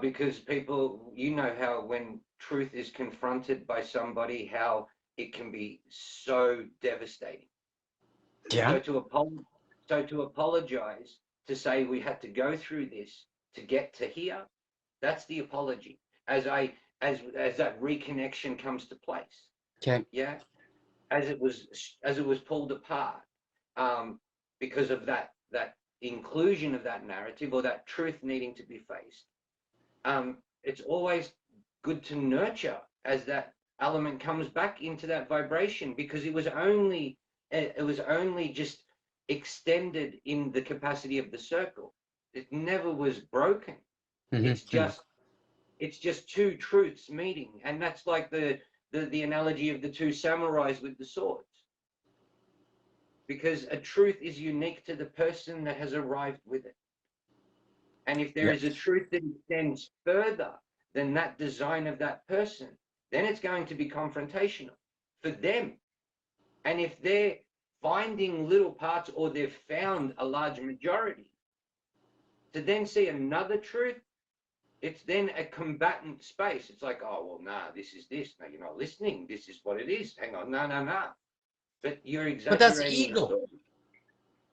Because people, how when truth is confronted by somebody, how it can be so devastating. Yeah. So to apologize, to say we had to go through this to get to here, that's the apology. As that reconnection comes to place. Okay. Yeah. As it was pulled apart, because of that inclusion of that narrative or that truth needing to be faced. It's always good to nurture as that element comes back into that vibration, because it was only just extended in the capacity of the circle. It never was broken. It's just two truths meeting, and that's like the analogy of the two samurais with the swords. Because a truth is unique to the person that has arrived with it. And if there is a truth that extends further than that design of that person, then it's going to be confrontational for them. And if they're finding little parts, or they've found a large majority. To then see another truth, it's then a combatant space. It's like, oh, well, nah, this is this. No, you're not listening. This is what it is. Hang on, no, no, no. But you're But that's exaggerating the ego. story.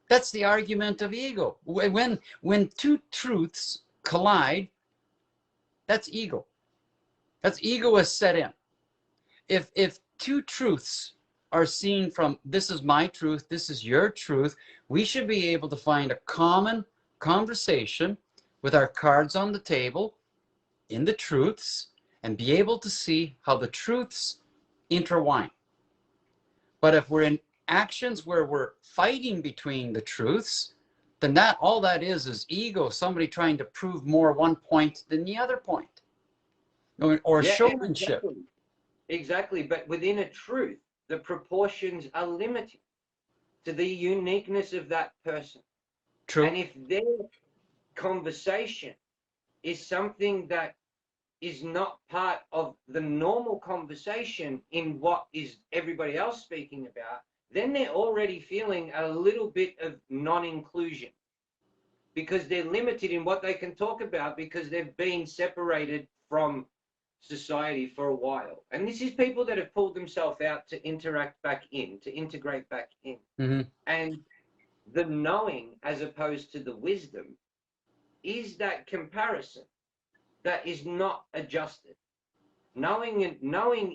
That's the argument of ego. When two truths collide, that's ego. That's ego is set in. If two truths are seen from, this is my truth, this is your truth, we should be able to find a common conversation with our cards on the table in the truths and be able to see how the truths intertwine. But if we're in actions where we're fighting between the truths, then that all that is ego, somebody trying to prove more one point than the other point, or Yeah, showmanship. Exactly. But within a truth, the proportions are limited to the uniqueness of that person. True. And if their conversation is something that is not part of the normal conversation in what is everybody else speaking about, then they're already feeling a little bit of non-inclusion, because they're limited in what they can talk about because they've been separated from society for a while. And this is people that have pulled themselves out to interact back in, to integrate back in. Mm-hmm. And the knowing, as opposed to the wisdom, is that comparison that is not adjusted. Knowing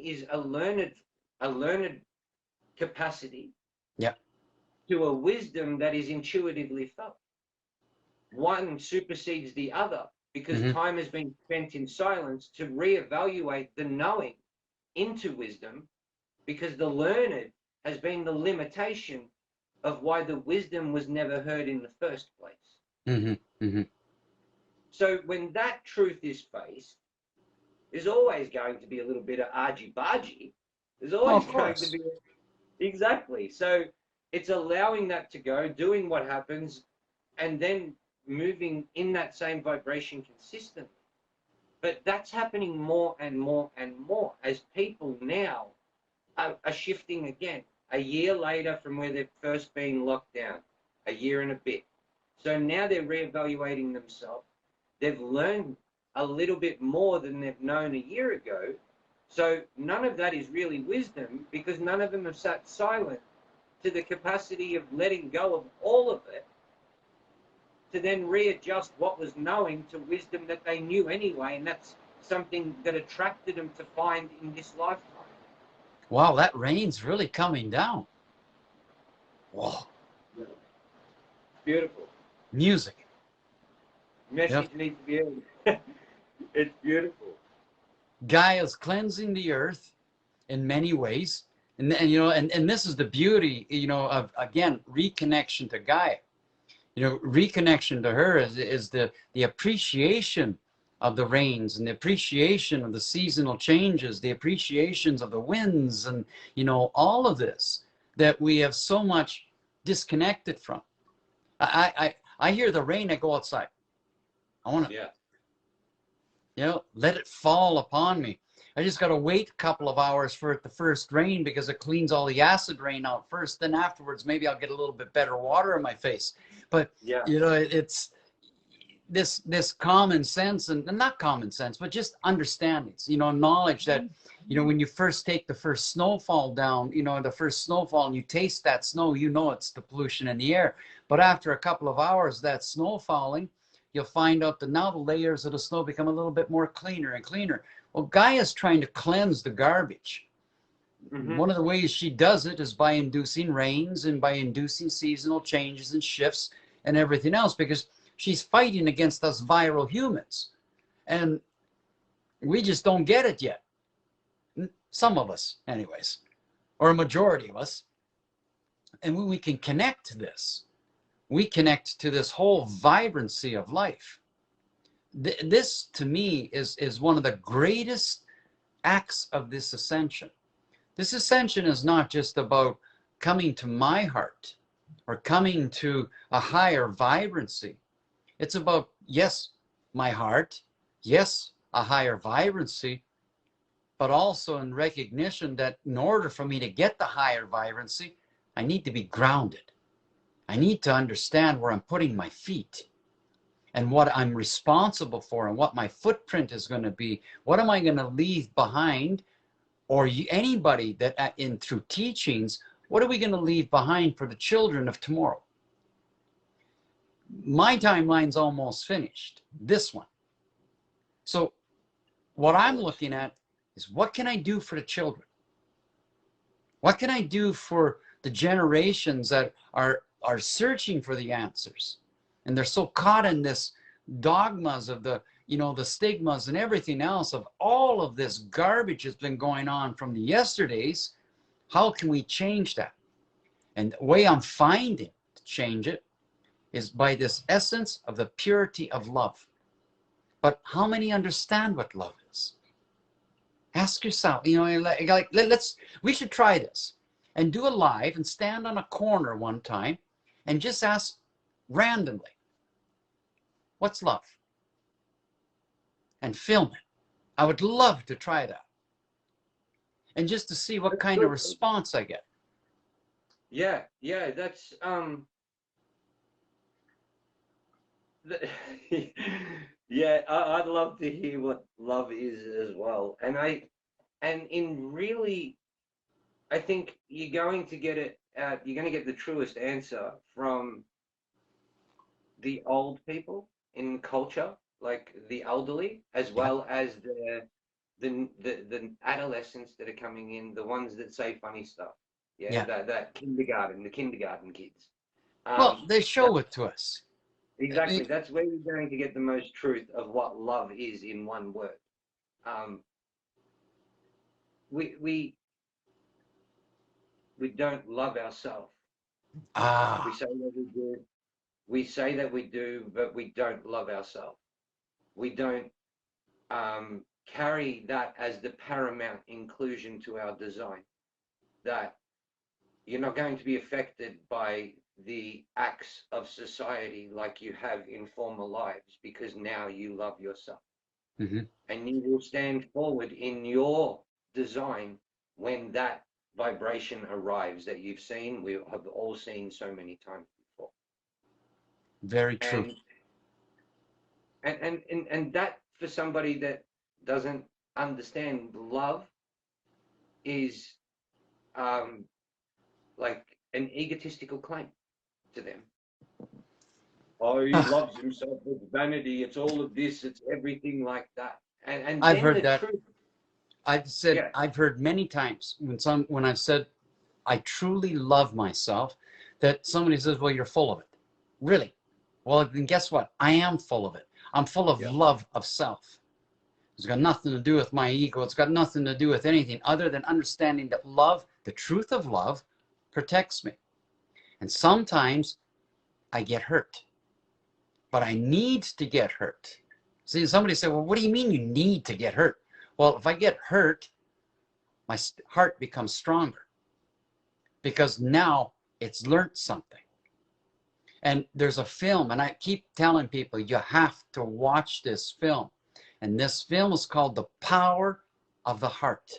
is a learned capacity. Yeah. To a wisdom that is intuitively felt. One supersedes the other because time has been spent in silence to reevaluate the knowing into wisdom, because the learned has been the limitation of why the wisdom was never heard in the first place. So when that truth is faced, there's always going to be a little bit of argy-bargy. There's always going to be... Exactly. So it's allowing that to go, doing what happens, and then moving in that same vibration consistently. But that's happening more and more and more as people now are shifting again, a year later from where they've first been locked down, a year and a bit. So now they're reevaluating themselves. They've learned a little bit more than they've known a year ago. So none of that is really wisdom, because none of them have sat silent to the capacity of letting go of all of it, to then readjust what was knowing to wisdom that they knew anyway. And that's something that attracted them to find in this lifetime. Wow, that rain's really coming down. Whoa. Beautiful. Music. Message needs to be heard. It's beautiful. Gaia's cleansing the earth in many ways. And this is the beauty, of, again, reconnection to Gaia. Reconnection to her is the appreciation of the rains, and the appreciation of the seasonal changes, the appreciations of the winds, and, all of this that we have so much disconnected from. I hear the rain, I go outside. I want to, let it fall upon me. I just got to wait a couple of hours for it to first rain, because it cleans all the acid rain out first. Then afterwards, maybe I'll get a little bit better water in my face. But, it's this common sense, and not common sense, but just understandings, knowledge that, when you first take the first snowfall down, the first snowfall, and you taste that snow, it's the pollution in the air. But after a couple of hours, that snow falling, you'll find out that now the layers of the snow become a little bit more cleaner and cleaner. Well, Gaia's trying to cleanse the garbage. One of the ways she does it is by inducing rains and by inducing seasonal changes and shifts and everything else, because she's fighting against us viral humans. And we just don't get it yet. Some of us, anyways, or a majority of us. And when we can connect to this, we connect to this whole vibrancy of life. This, to me, is one of the greatest acts of this ascension. This ascension is not just about coming to my heart or coming to a higher vibrancy. It's about, yes, my heart, yes, a higher vibrancy, but also in recognition that in order for me to get the higher vibrancy, I need to be grounded. I need to understand where I'm putting my feet and what I'm responsible for and what my footprint is going to be. What am I going to leave behind? Or anybody that through teachings, what are we going to leave behind for the children of tomorrow? My timeline's almost finished, this one. So what I'm looking at is, what can I do for the children? What can I do for the generations that are searching for the answers? And they're so caught in this dogmas of the, the stigmas and everything else of all of this garbage that's been going on from the yesterdays. How can we change that? And the way I'm finding to change it is by this essence of the purity of love. But how many understand what love is? Ask yourself, we should try this and do a live and stand on a corner one time and just ask randomly, what's love? And film it. I would love to try that. And just to see what kind of response I get. Yeah, that's yeah, I'd love to hear what love is as well. And I think you're going to get it you're going to get the truest answer from the old people in culture, like the elderly, as well as the adolescents that are coming in, the ones that say funny stuff. That the kindergarten kids. Well, they show it to us. Exactly. That's where you're going to get the most truth of what love is in one word. We don't love ourselves. We say that we do. We say that we do, but we don't love ourselves. We don't carry that as the paramount inclusion to our design. That you're not going to be affected by the acts of society like you have in former lives, because now you love yourself. Mm-hmm. And you will stand forward in your design when that vibration arrives that you've seen, we have all seen so many times before. Very true. And that, for somebody that doesn't understand love, is like an egotistical claim to them. Oh, he loves himself with vanity. It's all of this. It's everything like that. And I've heard that. I've heard many times when I've said I truly love myself, that somebody says, well, you're full of it. Really? Well, then guess what? I am full of it. I'm full of love of self. It's got nothing to do with my ego. It's got nothing to do with anything other than understanding that love, the truth of love, protects me. And sometimes I get hurt, but I need to get hurt. See, somebody said, well, what do you mean you need to get hurt? Well, if I get hurt, my heart becomes stronger, because now it's learned something. And there's a film, and I keep telling people, you have to watch this film. And this film is called The Power of the Heart.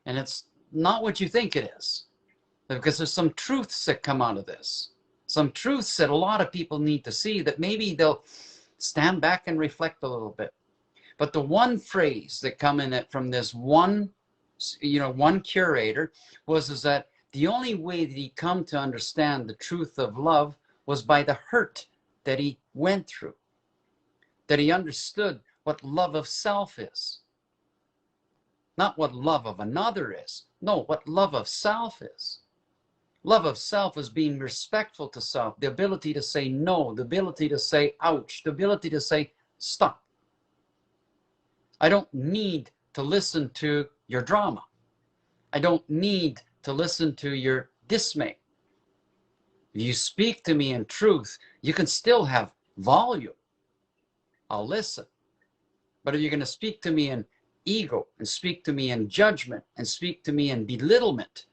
And it's not what you think it is, because there's some truths that come out of this. Some truths that a lot of people need to see, that maybe they'll stand back and reflect a little bit. But the one phrase that come in it from this one curator is that the only way that he come to understand the truth of love was by the hurt that he went through. That he understood what love of self is. Not what love of another is. No, what love of self is. Love of self is being respectful to self, the ability to say no, the ability to say ouch, the ability to say stop. I don't need to listen to your drama. I don't need to listen to your dismay. If you speak to me in truth, you can still have volume. I'll listen. But if you're going to speak to me in ego, and speak to me in judgment, and speak to me in belittlement,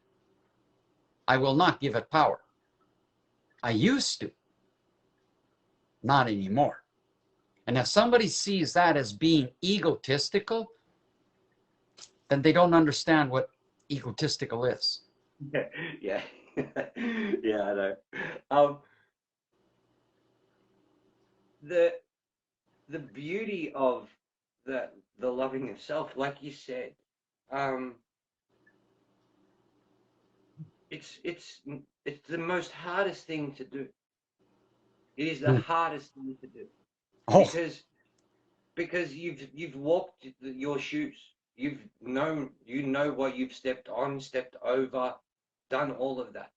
I will not give it power. I used to. Not anymore. And if somebody sees that as being egotistical, then they don't understand what egotistical is. Yeah. Yeah, I know. Um, the the beauty of the loving of self, like you said, um, it's it's the most hardest thing to do. It is the Hmm. hardest thing to do Oh, because you've walked your shoes. You know what you've stepped on, stepped over, done all of that.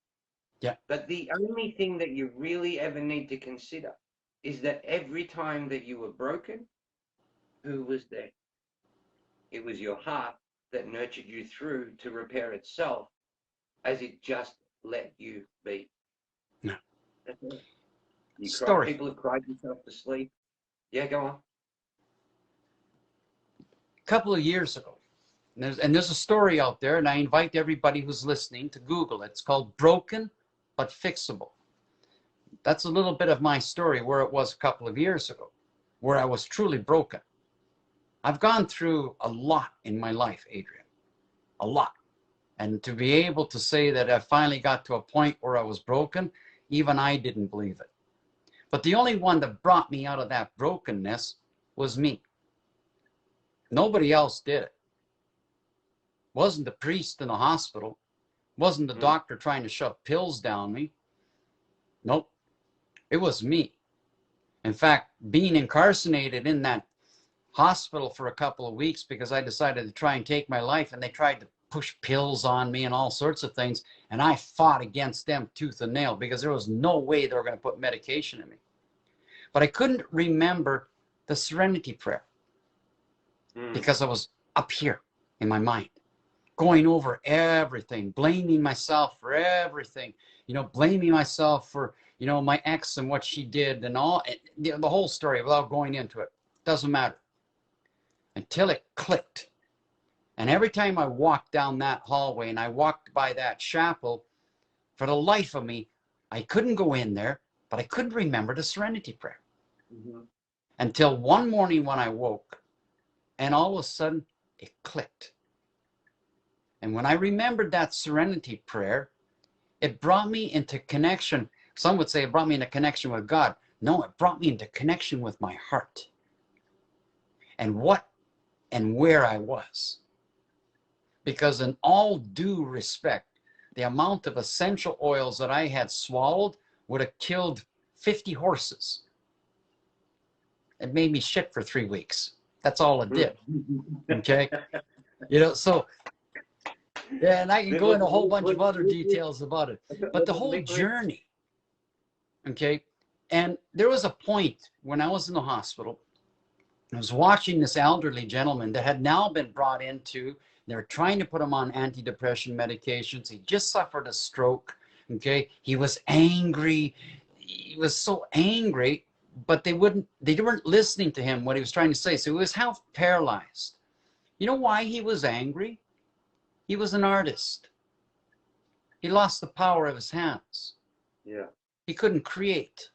yeah. But the only thing that you really ever need to consider is that every time that you were broken, who was there? It was your heart that nurtured you through to repair itself as it just let you be. Yeah. That's it. You cry. Story. People have cried themselves to sleep. Yeah, go on. A couple of years ago, and there's a story out there, and I invite everybody who's listening to Google it. It's called Broken but Fixable. That's a little bit of my story where it was a couple of years ago, where I was truly broken. I've gone through a lot in my life, Adrian, a lot. And to be able to say that I finally got to a point where I was broken, even I didn't believe it. But the only one that brought me out of that brokenness was me. Nobody else did it. Wasn't the priest in the hospital. Wasn't the Mm. doctor trying to shove pills down me. Nope. It was me. In fact, being incarcerated in that hospital for a couple of weeks because I decided to try and take my life, and they tried to push pills on me and all sorts of things. And I fought against them tooth and nail because there was no way they were going to put medication in me. But I couldn't remember the serenity prayer Mm. because I was up here in my mind, going over everything, blaming myself for everything, blaming myself for, my ex and what she did and all, the whole story without going into it. Doesn't matter. Until it clicked. And every time I walked down that hallway and I walked by that chapel, for the life of me, I couldn't go in there, but I couldn't remember the serenity prayer. Mm-hmm. Until one morning when I woke, and all of a sudden it clicked. And when I remembered that serenity prayer, it brought me into connection. Some would say it brought me into connection with God. No, it brought me into connection with my heart and what and where I was. Because in all due respect, the amount of essential oils that I had swallowed would have killed 50 horses. It made me shit for 3 weeks. That's all it did. Okay. So, yeah, and I can go into a whole bunch of other details about it. But the whole journey, okay. And there was a point when I was in the hospital, I was watching this elderly gentleman that had now been brought into, they're trying to put him on antidepressant medications. He just suffered a stroke. Okay. He was angry. He was so angry, but they weren't listening to him, what he was trying to say. So he was half paralyzed. You know why he was angry? He was an artist. He lost the power of his hands. Yeah. He couldn't create.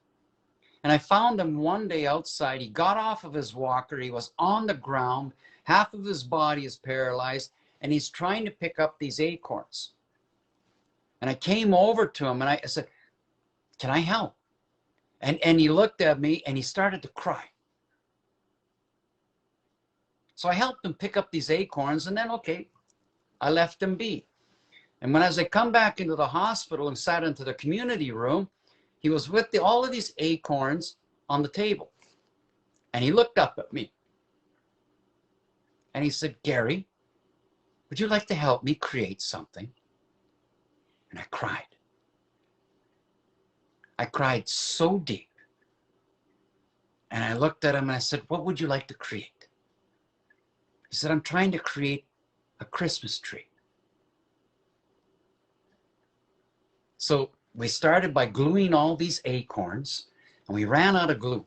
And I found him one day outside. He got off of his walker. He was on the ground. Half of his body is paralyzed. And he's trying to pick up these acorns. And I came over to him and I said, "Can I help?" And he looked at me and he started to cry. So I helped him pick up these acorns. And then, okay, I left him be. And as I come back into the hospital and sat into the community room, he was with all of these acorns on the table. And he looked up at me. And he said, "Gary, would you like to help me create something?" And I cried. I cried so deep. And I looked at him and I said, "What would you like to create?" He said, "I'm trying to create a Christmas tree." So we started by gluing all these acorns, and we ran out of glue.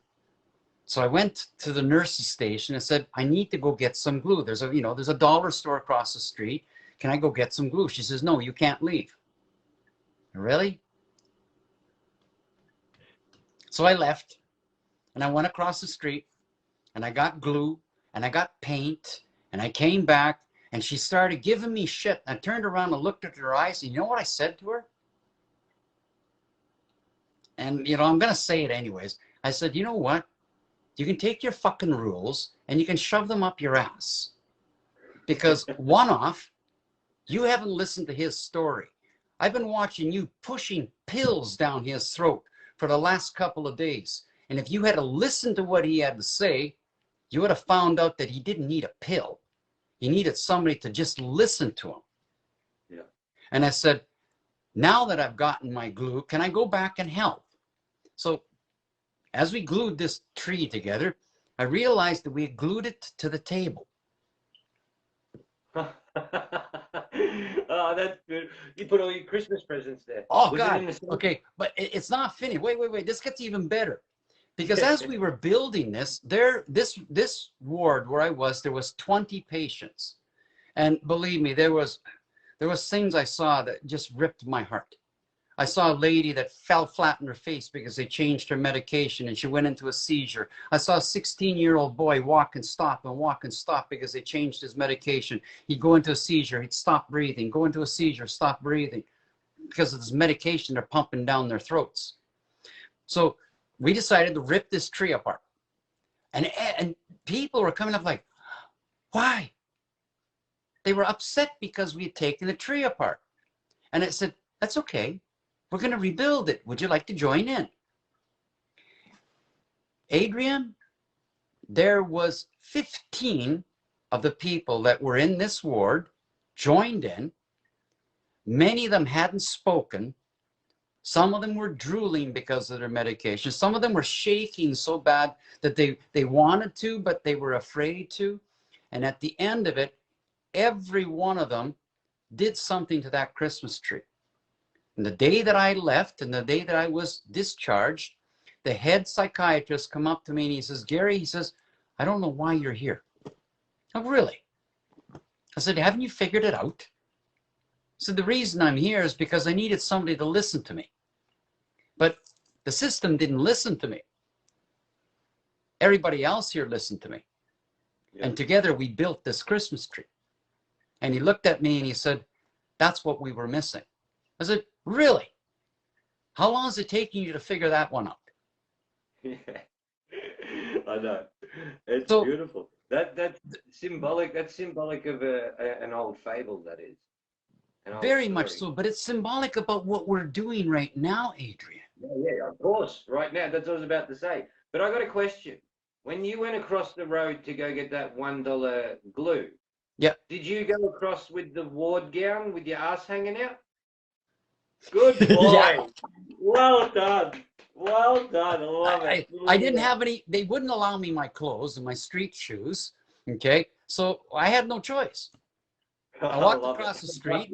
So I went to the nurse's station and said, "I need to go get some glue. There's a dollar store across the street. Can I go get some glue?" She says, "No, you can't leave." Really? So I left and I went across the street and I got glue and I got paint and I came back and she started giving me shit. I turned around and looked at her eyes, and you know what I said to her? and you know, I'm going to say it anyways. I said, you know what? You can take your fucking rules and you can shove them up your ass. Because one off, you haven't listened to his story. I've been watching you pushing pills down his throat for the last couple of days. And if you had to listen to what he had to say, you would have found out that he didn't need a pill. He needed somebody to just listen to him. Yeah. And I said, now that I've gotten my glue, can I go back and help? So as we glued this tree together, I realized that we had glued it to the table. Oh, that's good. You put all your Christmas presents there. Oh, Was God. it in the Okay, but it's not finished. Wait. This gets even better. Because as we were building this, this ward where I was, there was 20 patients. And believe me, there was things I saw that just ripped my heart. I saw a lady that fell flat on her face because they changed her medication and she went into a seizure. I saw a 16-year-old boy walk and stop because they changed his medication. He'd go into a seizure, he'd stop breathing, go into a seizure, stop breathing because of this medication they're pumping down their throats. So we decided to rip this tree apart. And people were coming up like, why? They were upset because we had taken the tree apart. And I said, that's okay. We're going to rebuild it. Would you like to join in? Adrian, there was 15 of the people that were in this ward joined in. Many of them hadn't spoken. Some of them were drooling because of their medication. Some of them were shaking so bad that they wanted to, but they were afraid to. And at the end of it, every one of them did something to that Christmas tree. And the day that I left and the day that I was discharged, the head psychiatrist come up to me and he says, Gary, he says, I don't know why you're here. Oh, really? I said, haven't you figured it out? So the reason I'm here is because I needed somebody to listen to me. But the system didn't listen to me. Everybody else here listened to me. Yeah. And together we built this Christmas tree. And he looked at me and he said, that's what we were missing. I said, really? How long is it taking you to figure that one out? Yeah, I know. It's so beautiful. That's symbolic. That's symbolic of an old fable. That is. Very much so, but it's symbolic about what we're doing right now, Adrian. Yeah, of course. Right now, that's what I was about to say. But I got a question. When you went across the road to go get that $1 glue, yeah, did you go across with the ward gown with your ass hanging out? Good boy. Yeah. Well done. Well done. I love it. I didn't have any, they wouldn't allow me my clothes and my street shoes. Okay. So I had no choice. I walked across the street.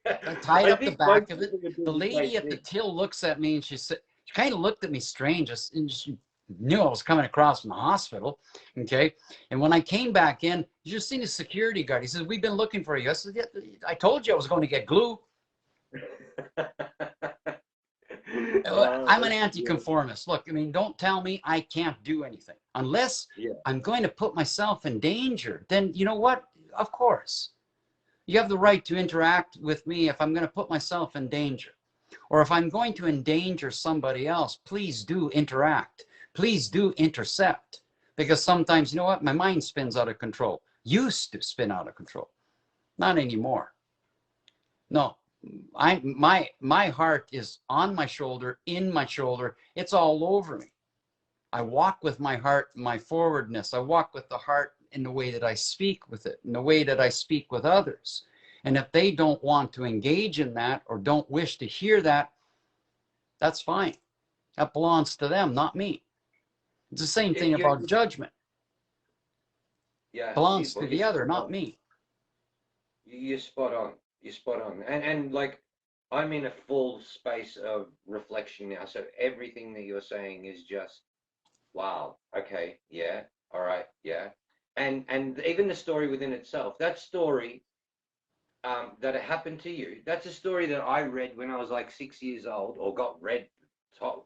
I tied up the back of it. The lady at the till looks at me and she said, she kind of looked at me strange and she knew I was coming across from the hospital. Okay. And when I came back in, you just seen a security guard. He says, we've been looking for you. I said, yeah, I told you I was going to get glue. I'm an anti-conformist. Look, I mean, don't tell me I can't do anything unless I'm going to put myself in danger. Then you know what? Of course, you have the right to interact with me if I'm going to put myself in danger, or if I'm going to endanger somebody else. Please do interact. Please do intercept, because sometimes, you know what? My mind spins out of control. Used to spin out of control, not anymore. No. My heart is on my shoulder, in my shoulder. It's all over me. I walk with my heart, my forwardness. I walk with the heart in the way that I speak with it, in the way that I speak with others. And if they don't want to engage in that or don't wish to hear that, that's fine. That belongs to them, not me. It's the same thing about judgment. Yeah, belongs to the other, not me. You're spot on. You're spot on. And like, I'm in a full space of reflection now. So everything that you're saying is just, wow. Okay. Yeah. All right. Yeah. And even the story within itself, that story that it happened to you, that's a story that I read when I was like 6 years old, or got read,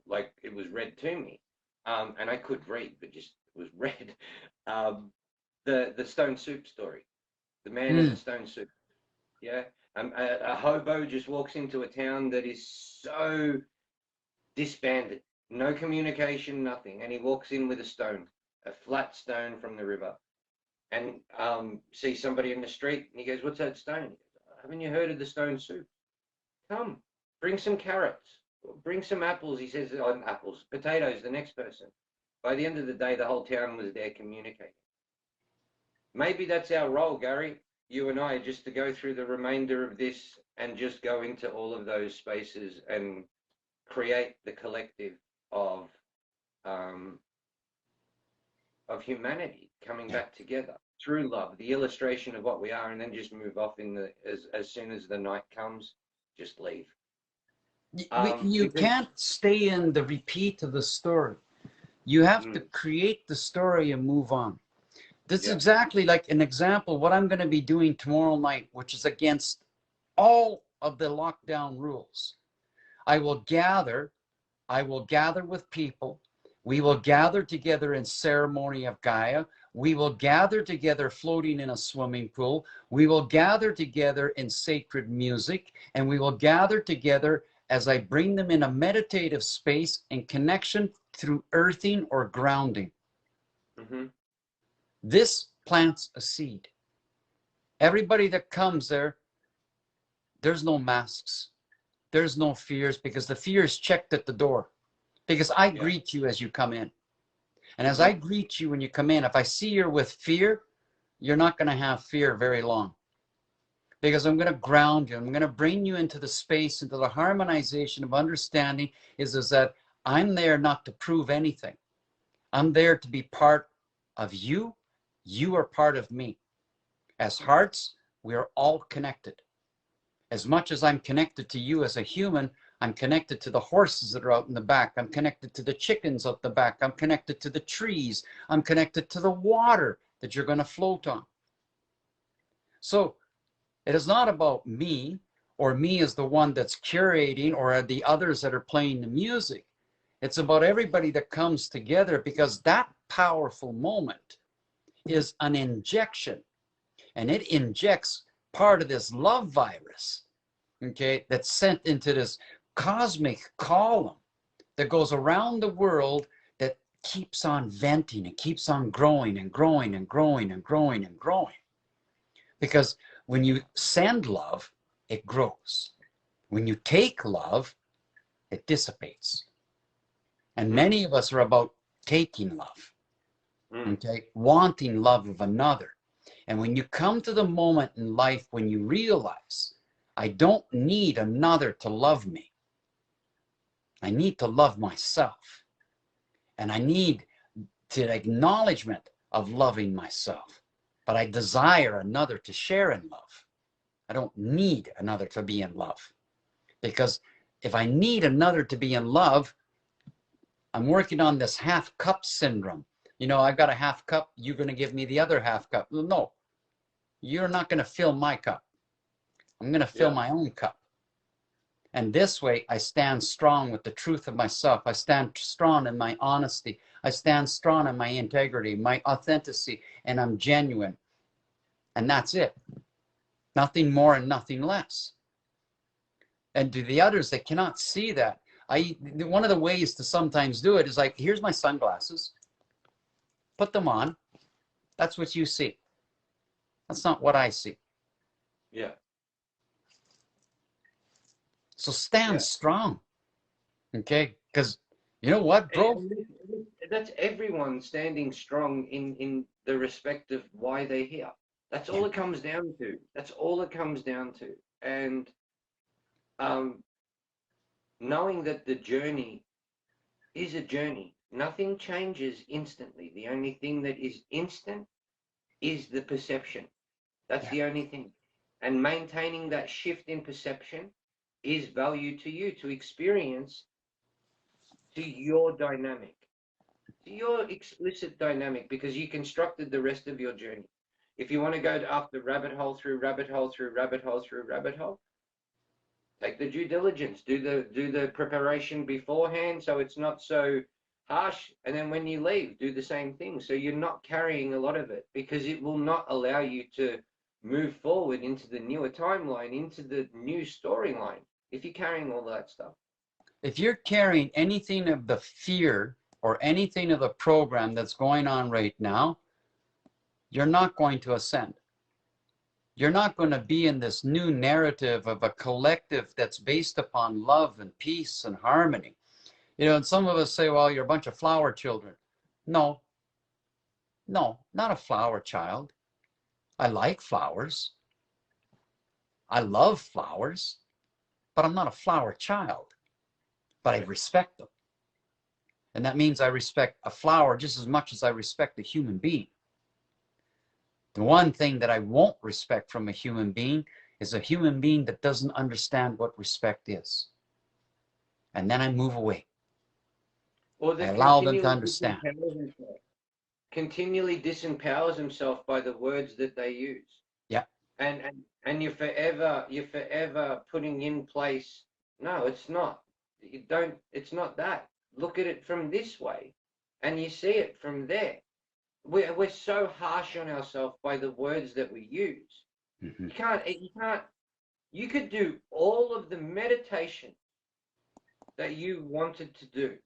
like it was read to me. And I could read, but just it was read. The stone soup story. The man in the stone soup. Yeah. A hobo just walks into a town that is so disbanded, no communication, nothing. And he walks in with a stone, a flat stone from the river, and sees somebody in the street, and he goes, "What's that stone?" He goes, "Haven't you heard of the stone soup? Come, bring some carrots, bring some apples." He says, "Oh, apples, potatoes." The next person. By the end of the day, the whole town was there communicating. Maybe that's our role, Gary. You and I, just to go through the remainder of this and just go into all of those spaces and create the collective of humanity coming back together through love, the illustration of what we are, and then just move off in the as soon as the night comes, just leave. You can't stay in the repeat of the story. You have to create the story and move on. This is exactly like an example what I'm going to be doing tomorrow night, which is against all of the lockdown rules. I will gather with people. We will gather together in ceremony of Gaia. We will gather together floating in a swimming pool. We will gather together in sacred music, and we will gather together as I bring them in a meditative space in connection through earthing or grounding. This plants a seed. Everybody that comes there, there's no masks. There's no fears, because the fear is checked at the door. Because I greet you as you come in. And as I greet you when you come in, if I see you're with fear, you're not going to have fear very long. Because I'm going to ground you. I'm going to bring you into the space, into the harmonization of understanding is that I'm there not to prove anything. I'm there to be part of you. You are part of me. As hearts, we are all connected. As much as I'm connected to you as a human, I'm connected to the horses that are out in the back. I'm connected to the chickens out the back. I'm connected to the trees. I'm connected to the water that you're going to float on. So it is not about me, or me as the one that's curating, or the others that are playing the music. It's about everybody that comes together, because that powerful moment is an injection, and it injects part of this love virus, okay, that's sent into this cosmic column that goes around the world, that keeps on venting and keeps on growing and growing and growing and growing and growing. Because when you send love, it grows. When you take love, it dissipates. And many of us are about taking love, okay, wanting love of another. And when you come to the moment in life when you realize, I don't need another to love me. I need to love myself. And I need the acknowledgement of loving myself. But I desire another to share in love. I don't need another to be in love. Because if I need another to be in love, I'm working on this half cup syndrome. You know, I've got a half cup, you're going to give me the other half cup. No, you're not going to fill my cup. I'm going to fill my own cup. And this way, I stand strong with the truth of myself. I stand strong in my honesty. I stand strong in my integrity, my authenticity, and I'm genuine. And that's it. Nothing more and nothing less. And to the others that cannot see that, one of the ways to sometimes do it is like, here's my sunglasses. Put them on. That's what you see. That's not what I see. Yeah. So stand strong. Okay? Because you know what, bro? That's everyone standing strong in the respect of why they're here. That's all it comes down to. That's all it comes down to. And knowing that the journey is a journey. Nothing changes instantly. The only thing that is instant is the perception. That's the only thing. And maintaining that shift in perception is value to you, to experience, to your dynamic, to your explicit dynamic, because you constructed the rest of your journey. If you want to go up the rabbit hole through rabbit hole through rabbit hole through rabbit hole, take the due diligence, do the preparation beforehand so it's not so harsh, and then when you leave, do the same thing so you're not carrying a lot of it, because it will not allow you to move forward into the newer timeline, into the new storyline, if you're carrying all that stuff. If you're carrying anything of the fear or anything of the program that's going on right now, you're not going to ascend. You're not going to be in this new narrative of a collective that's based upon love and peace and harmony. You know, and some of us say, well, you're a bunch of flower children. No, no, not a flower child. I like flowers. I love flowers, but I'm not a flower child. But I respect them. And that means I respect a flower just as much as I respect a human being. The one thing that I won't respect from a human being is a human being that doesn't understand what respect is. And then I move away. Or I that allow them to understand. Continually disempowers himself by the words that they use. Yeah. And you're forever putting in place, no, it's not. It's not that. Look at it from this way. And you see it from there. We're so harsh on ourselves by the words that we use. Mm-hmm. You could do all of the meditation that you wanted to do,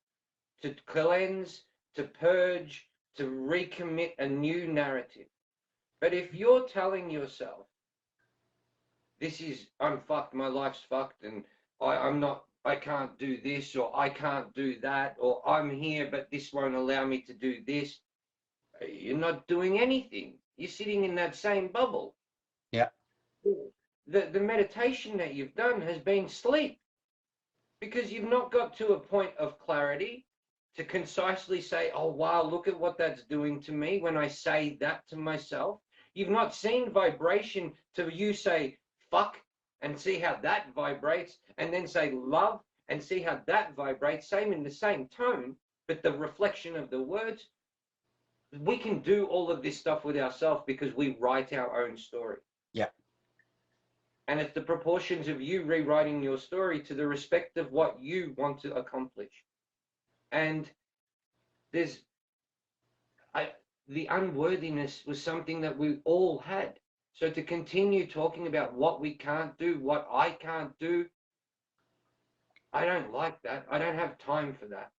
to cleanse, to purge, to recommit a new narrative. But if you're telling yourself, I'm fucked, my life's fucked, and I can't do this, or I can't do that, or I'm here, but this won't allow me to do this, you're not doing anything. You're sitting in that same bubble. Yeah. The meditation that you've done has been sleep, because you've not got to a point of clarity to concisely say, oh, wow, look at what that's doing to me when I say that to myself. You've not seen vibration to you say fuck and see how that vibrates, and then say love and see how that vibrates, same in the same tone, but the reflection of the words. We can do all of this stuff with ourselves because we write our own story. Yeah. And it's the proportions of you rewriting your story to the respect of what you want to accomplish. And the unworthiness was something that we all had. So to continue talking about what we can't do, what I can't do, I don't like that. I don't have time for that.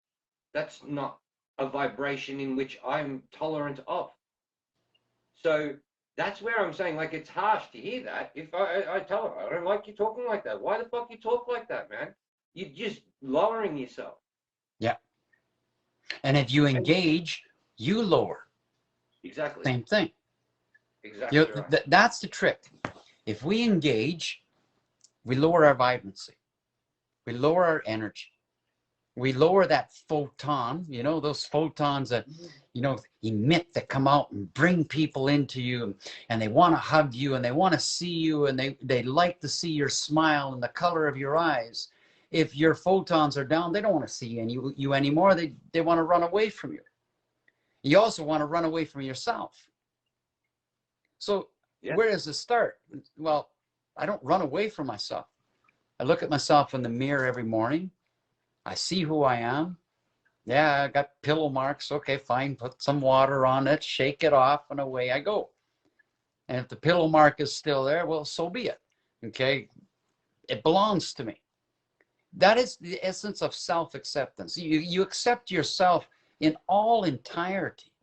That's not a vibration in which I'm tolerant of. So that's where I'm saying, like, it's harsh to hear that. If I tell her, I don't like you talking like that. Why the fuck you talk like that, man? You're just lowering yourself. Yeah. And if you engage, you lower. Exactly. Same thing. Exactly. You know, right. that's the trick. If we engage, we lower our vibrancy. We lower our energy. We lower that photon, you know, those photons that, you know, emit, that come out and bring people into you, and they want to hug you and they want to see you, and they like to see your smile and the color of your eyes. If your photons are down, they don't want to see you anymore. They want to run away from you. You also want to run away from yourself. So where does it start? Well, I don't run away from myself. I look at myself in the mirror every morning. I see who I am. Yeah, I got pillow marks. Okay, fine. Put some water on it, shake it off, and away I go. And if the pillow mark is still there, well, so be it. Okay, it belongs to me. That is the essence of self-acceptance. You accept yourself in all entirety.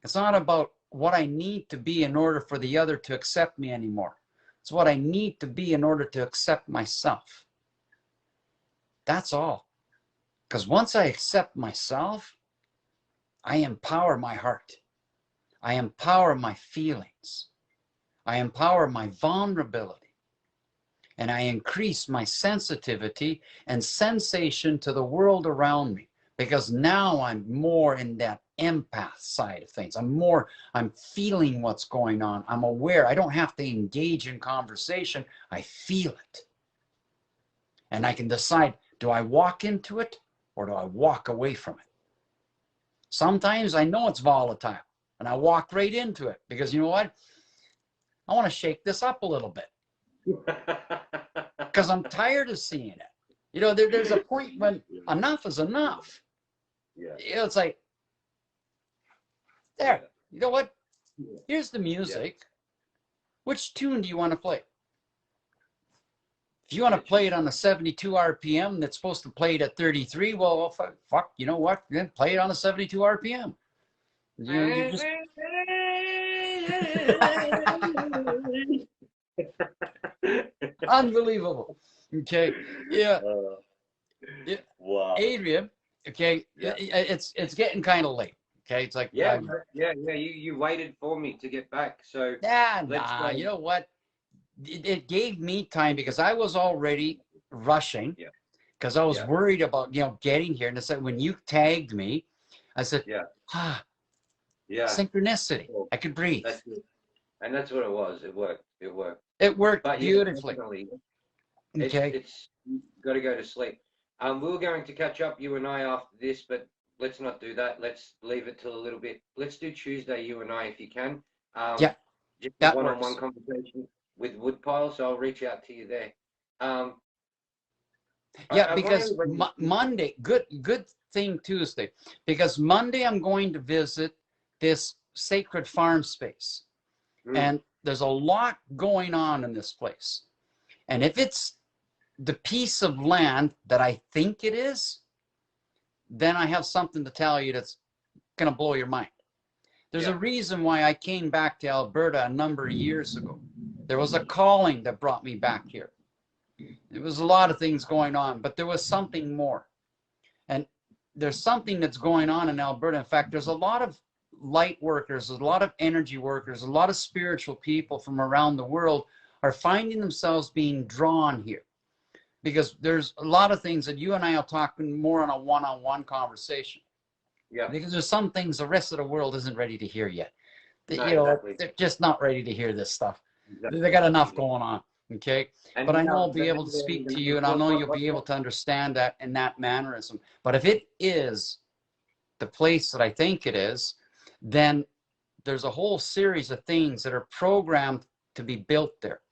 It's not about what I need to be in order for the other to accept me anymore. It's what I need to be in order to accept myself. That's all. Because once I accept myself, I empower my heart. I empower my feelings. I empower my vulnerability. And I increase my sensitivity and sensation to the world around me. Because now I'm more in that empath side of things. I'm feeling what's going on. I'm aware. I don't have to engage in conversation. I feel it. And I can decide, do I walk into it or do I walk away from it? Sometimes I know it's volatile and I walk right into it because you know what? I want to shake this up a little bit because I'm tired of seeing it. You know, there's a point when enough is enough. Yeah. You know, it's like, there, you know what? Here's the music. Which tune do you want to play? If you want to play it on a 72 RPM that's supposed to play it at 33, well, fuck, you know what? Then play it on a 72 RPM. You know, you just unbelievable. Okay, yeah, yeah. Wow. Adrian. Okay, Yeah. it's getting kind of late. Okay, it's like Yeah. You waited for me to get back, so let's nah. You know what? It gave me time because I was already rushing. Yeah. Because I was Yeah. worried about getting here. And I said, when you tagged me, I said, Yeah. Yeah, synchronicity. Cool. I could breathe. That's good. And that's what it was. It worked. It worked. It worked But beautifully. Okay. It's got to go to sleep. We were going to catch up, you and I, after this, but let's not do that. Let's leave it till a little bit. Let's do Tuesday, you and I, if you can. Yeah, just a that one-on-one works. conversation with Woodpile. So I'll reach out to you there. Yeah, because Monday, good thing Tuesday, because Monday I'm going to visit this sacred farm space, and there's a lot going on in this place. And if it's the piece of land that I think it is, then I have something to tell you that's going to blow your mind. There's a reason why I came back to Alberta a number of years ago. There was a calling that brought me back here. There was a lot of things going on, but there was something more. And there's something that's going on in Alberta. In fact, there's a lot of light workers, there's a lot of energy workers, a lot of spiritual people from around the world are finding themselves being drawn here. Because there's a lot of things that you and I are talking more on a one-on-one conversation. Yeah. Because there's some things the rest of the world isn't ready to hear yet. No, exactly. They're just not ready to hear this stuff. Exactly. They got enough going on. Okay. But I know I'll be able to speak to you, and I know you'll be able to understand that in that mannerism. But if it is the place that I think it is, then there's a whole series of things that are programmed to be built there,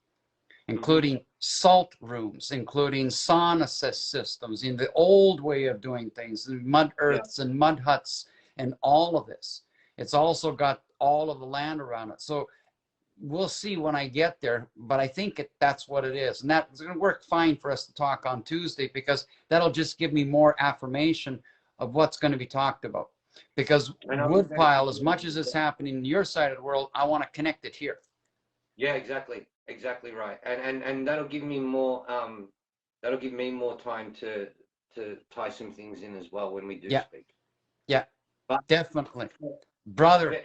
including salt rooms, including sauna systems in the old way of doing things, mud earths and mud huts and all of this. It's also got all of the land around it. So we'll see when I get there, but I think that's what it is. And that's going to work fine for us to talk on Tuesday, because that'll just give me more affirmation of what's going to be talked about. Because Woodpile, as much as it's happening in your side of the world, I want to connect it here. Yeah, exactly right. And that'll give me more time to tie some things in as well when we do speak. Yeah, but definitely, brother.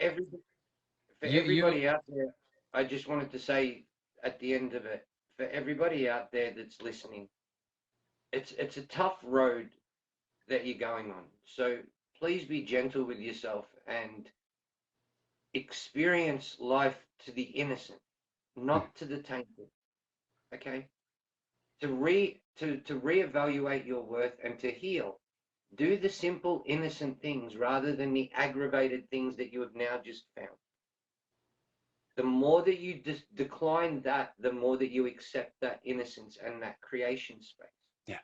For everybody out there, I just wanted to say at the end of it, for everybody out there that's listening, it's a tough road that you're going on. So please be gentle with yourself and experience life to the innocent, not to the tainted. Okay? To reevaluate your worth and to heal. Do the simple, innocent things rather than the aggravated things that you have now just found. The more that you decline that, the more that you accept that innocence and that creation space. Yeah.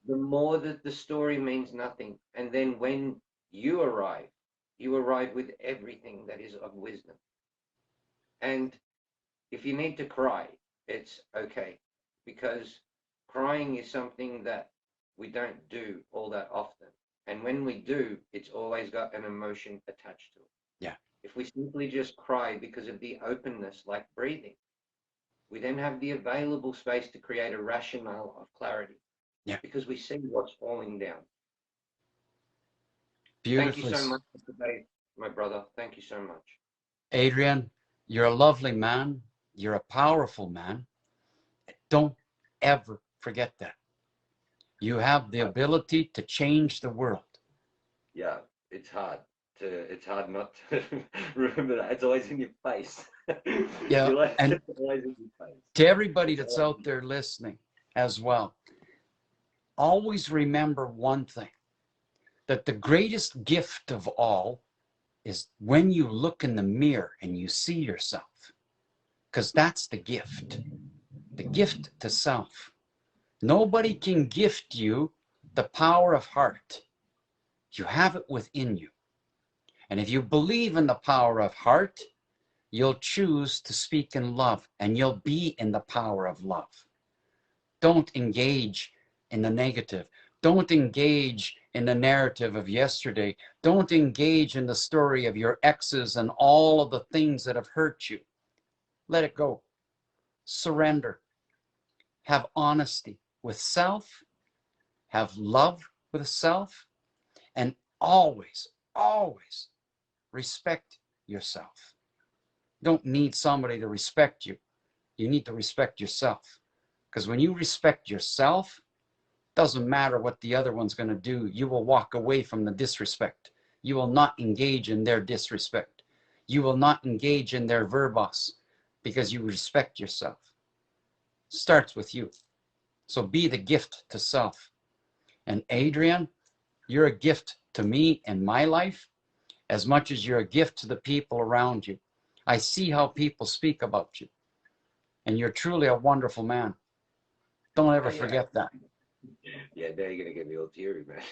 The more that the story means nothing. And then when you arrive with everything that is of wisdom. And if you need to cry, it's okay. Because crying is something that we don't do all that often. And when we do, it's always got an emotion attached to it. Yeah. If we simply just cry because of the openness, like breathing, we then have the available space to create a rationale of clarity. Yeah. Because we see what's falling down. Beautifully. Thank you so much for today, my brother. Thank you so much. Adrian, you're a lovely man. You're a powerful man. Don't ever forget that. You have the ability to change the world. Yeah, it's hard not to remember that. It's always in your face. Yeah, and it's always in your face. To everybody that's out there listening as well, always remember one thing, that the greatest gift of all is when you look in the mirror and you see yourself, because that's the gift to self. Nobody can gift you the power of heart. You have it within you. And if you believe in the power of heart, you'll choose to speak in love, and you'll be in the power of love. Don't engage in the negative. Don't engage in the narrative of yesterday. Don't engage in the story of your exes and all of the things that have hurt you. Let it go. Surrender. Have honesty with self. Have love with self. And always, always respect yourself. You don't need somebody to respect you. You need to respect yourself. Because when you respect yourself, doesn't matter what the other one's going to do. You will walk away from the disrespect. You will not engage in their disrespect. You will not engage in their verbos because you respect yourself. Starts with you. So be the gift to self. And Adrian, you're a gift to me in my life as much as you're a gift to the people around you. I see how people speak about you. And you're truly a wonderful man. Don't ever forget that. Yeah, now you're gonna get me all teary, man.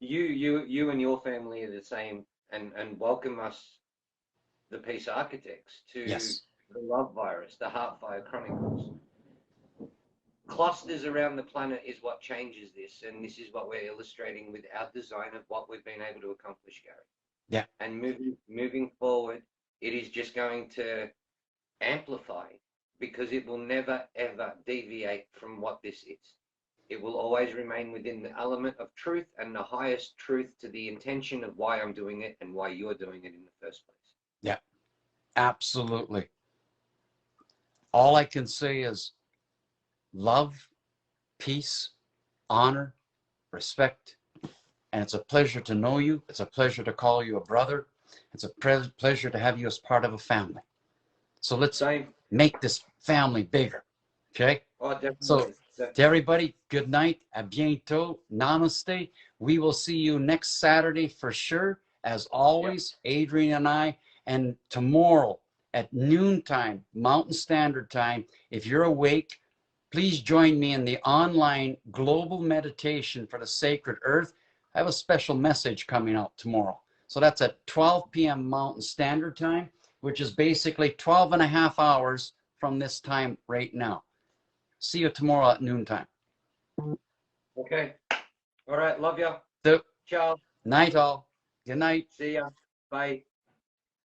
You and your family are the same, and welcome us, the Peace Architects, to Yes. the Love Virus, the Heartfire Chronicles. Clusters around the planet is what changes this, and this is what we're illustrating with our design of what we've been able to accomplish, Gary. Yeah. And moving forward, it is just going to amplify, because it will never ever deviate from what this is. It will always remain within the element of truth and the highest truth to the intention of why I'm doing it and why you're doing it in the first place. Yeah, absolutely. All I can say is love, peace, honor, respect. And it's a pleasure to know you. It's a pleasure to call you a brother. It's a pleasure to have you as part of a family. So let's make this family bigger. Okay? Oh, definitely. So to everybody, good night. À bientôt. Namaste. We will see you next Saturday for sure. As always, Adrian and I. And tomorrow at noontime, Mountain Standard Time, if you're awake, please join me in the online global meditation for the sacred earth. I have a special message coming out tomorrow. So that's at 12 p.m. Mountain Standard Time, which is basically 12 and a half hours from this time right now. See you tomorrow at noontime. Okay. All right. Love you. So, Ciao. night all. Good night. See ya. Bye.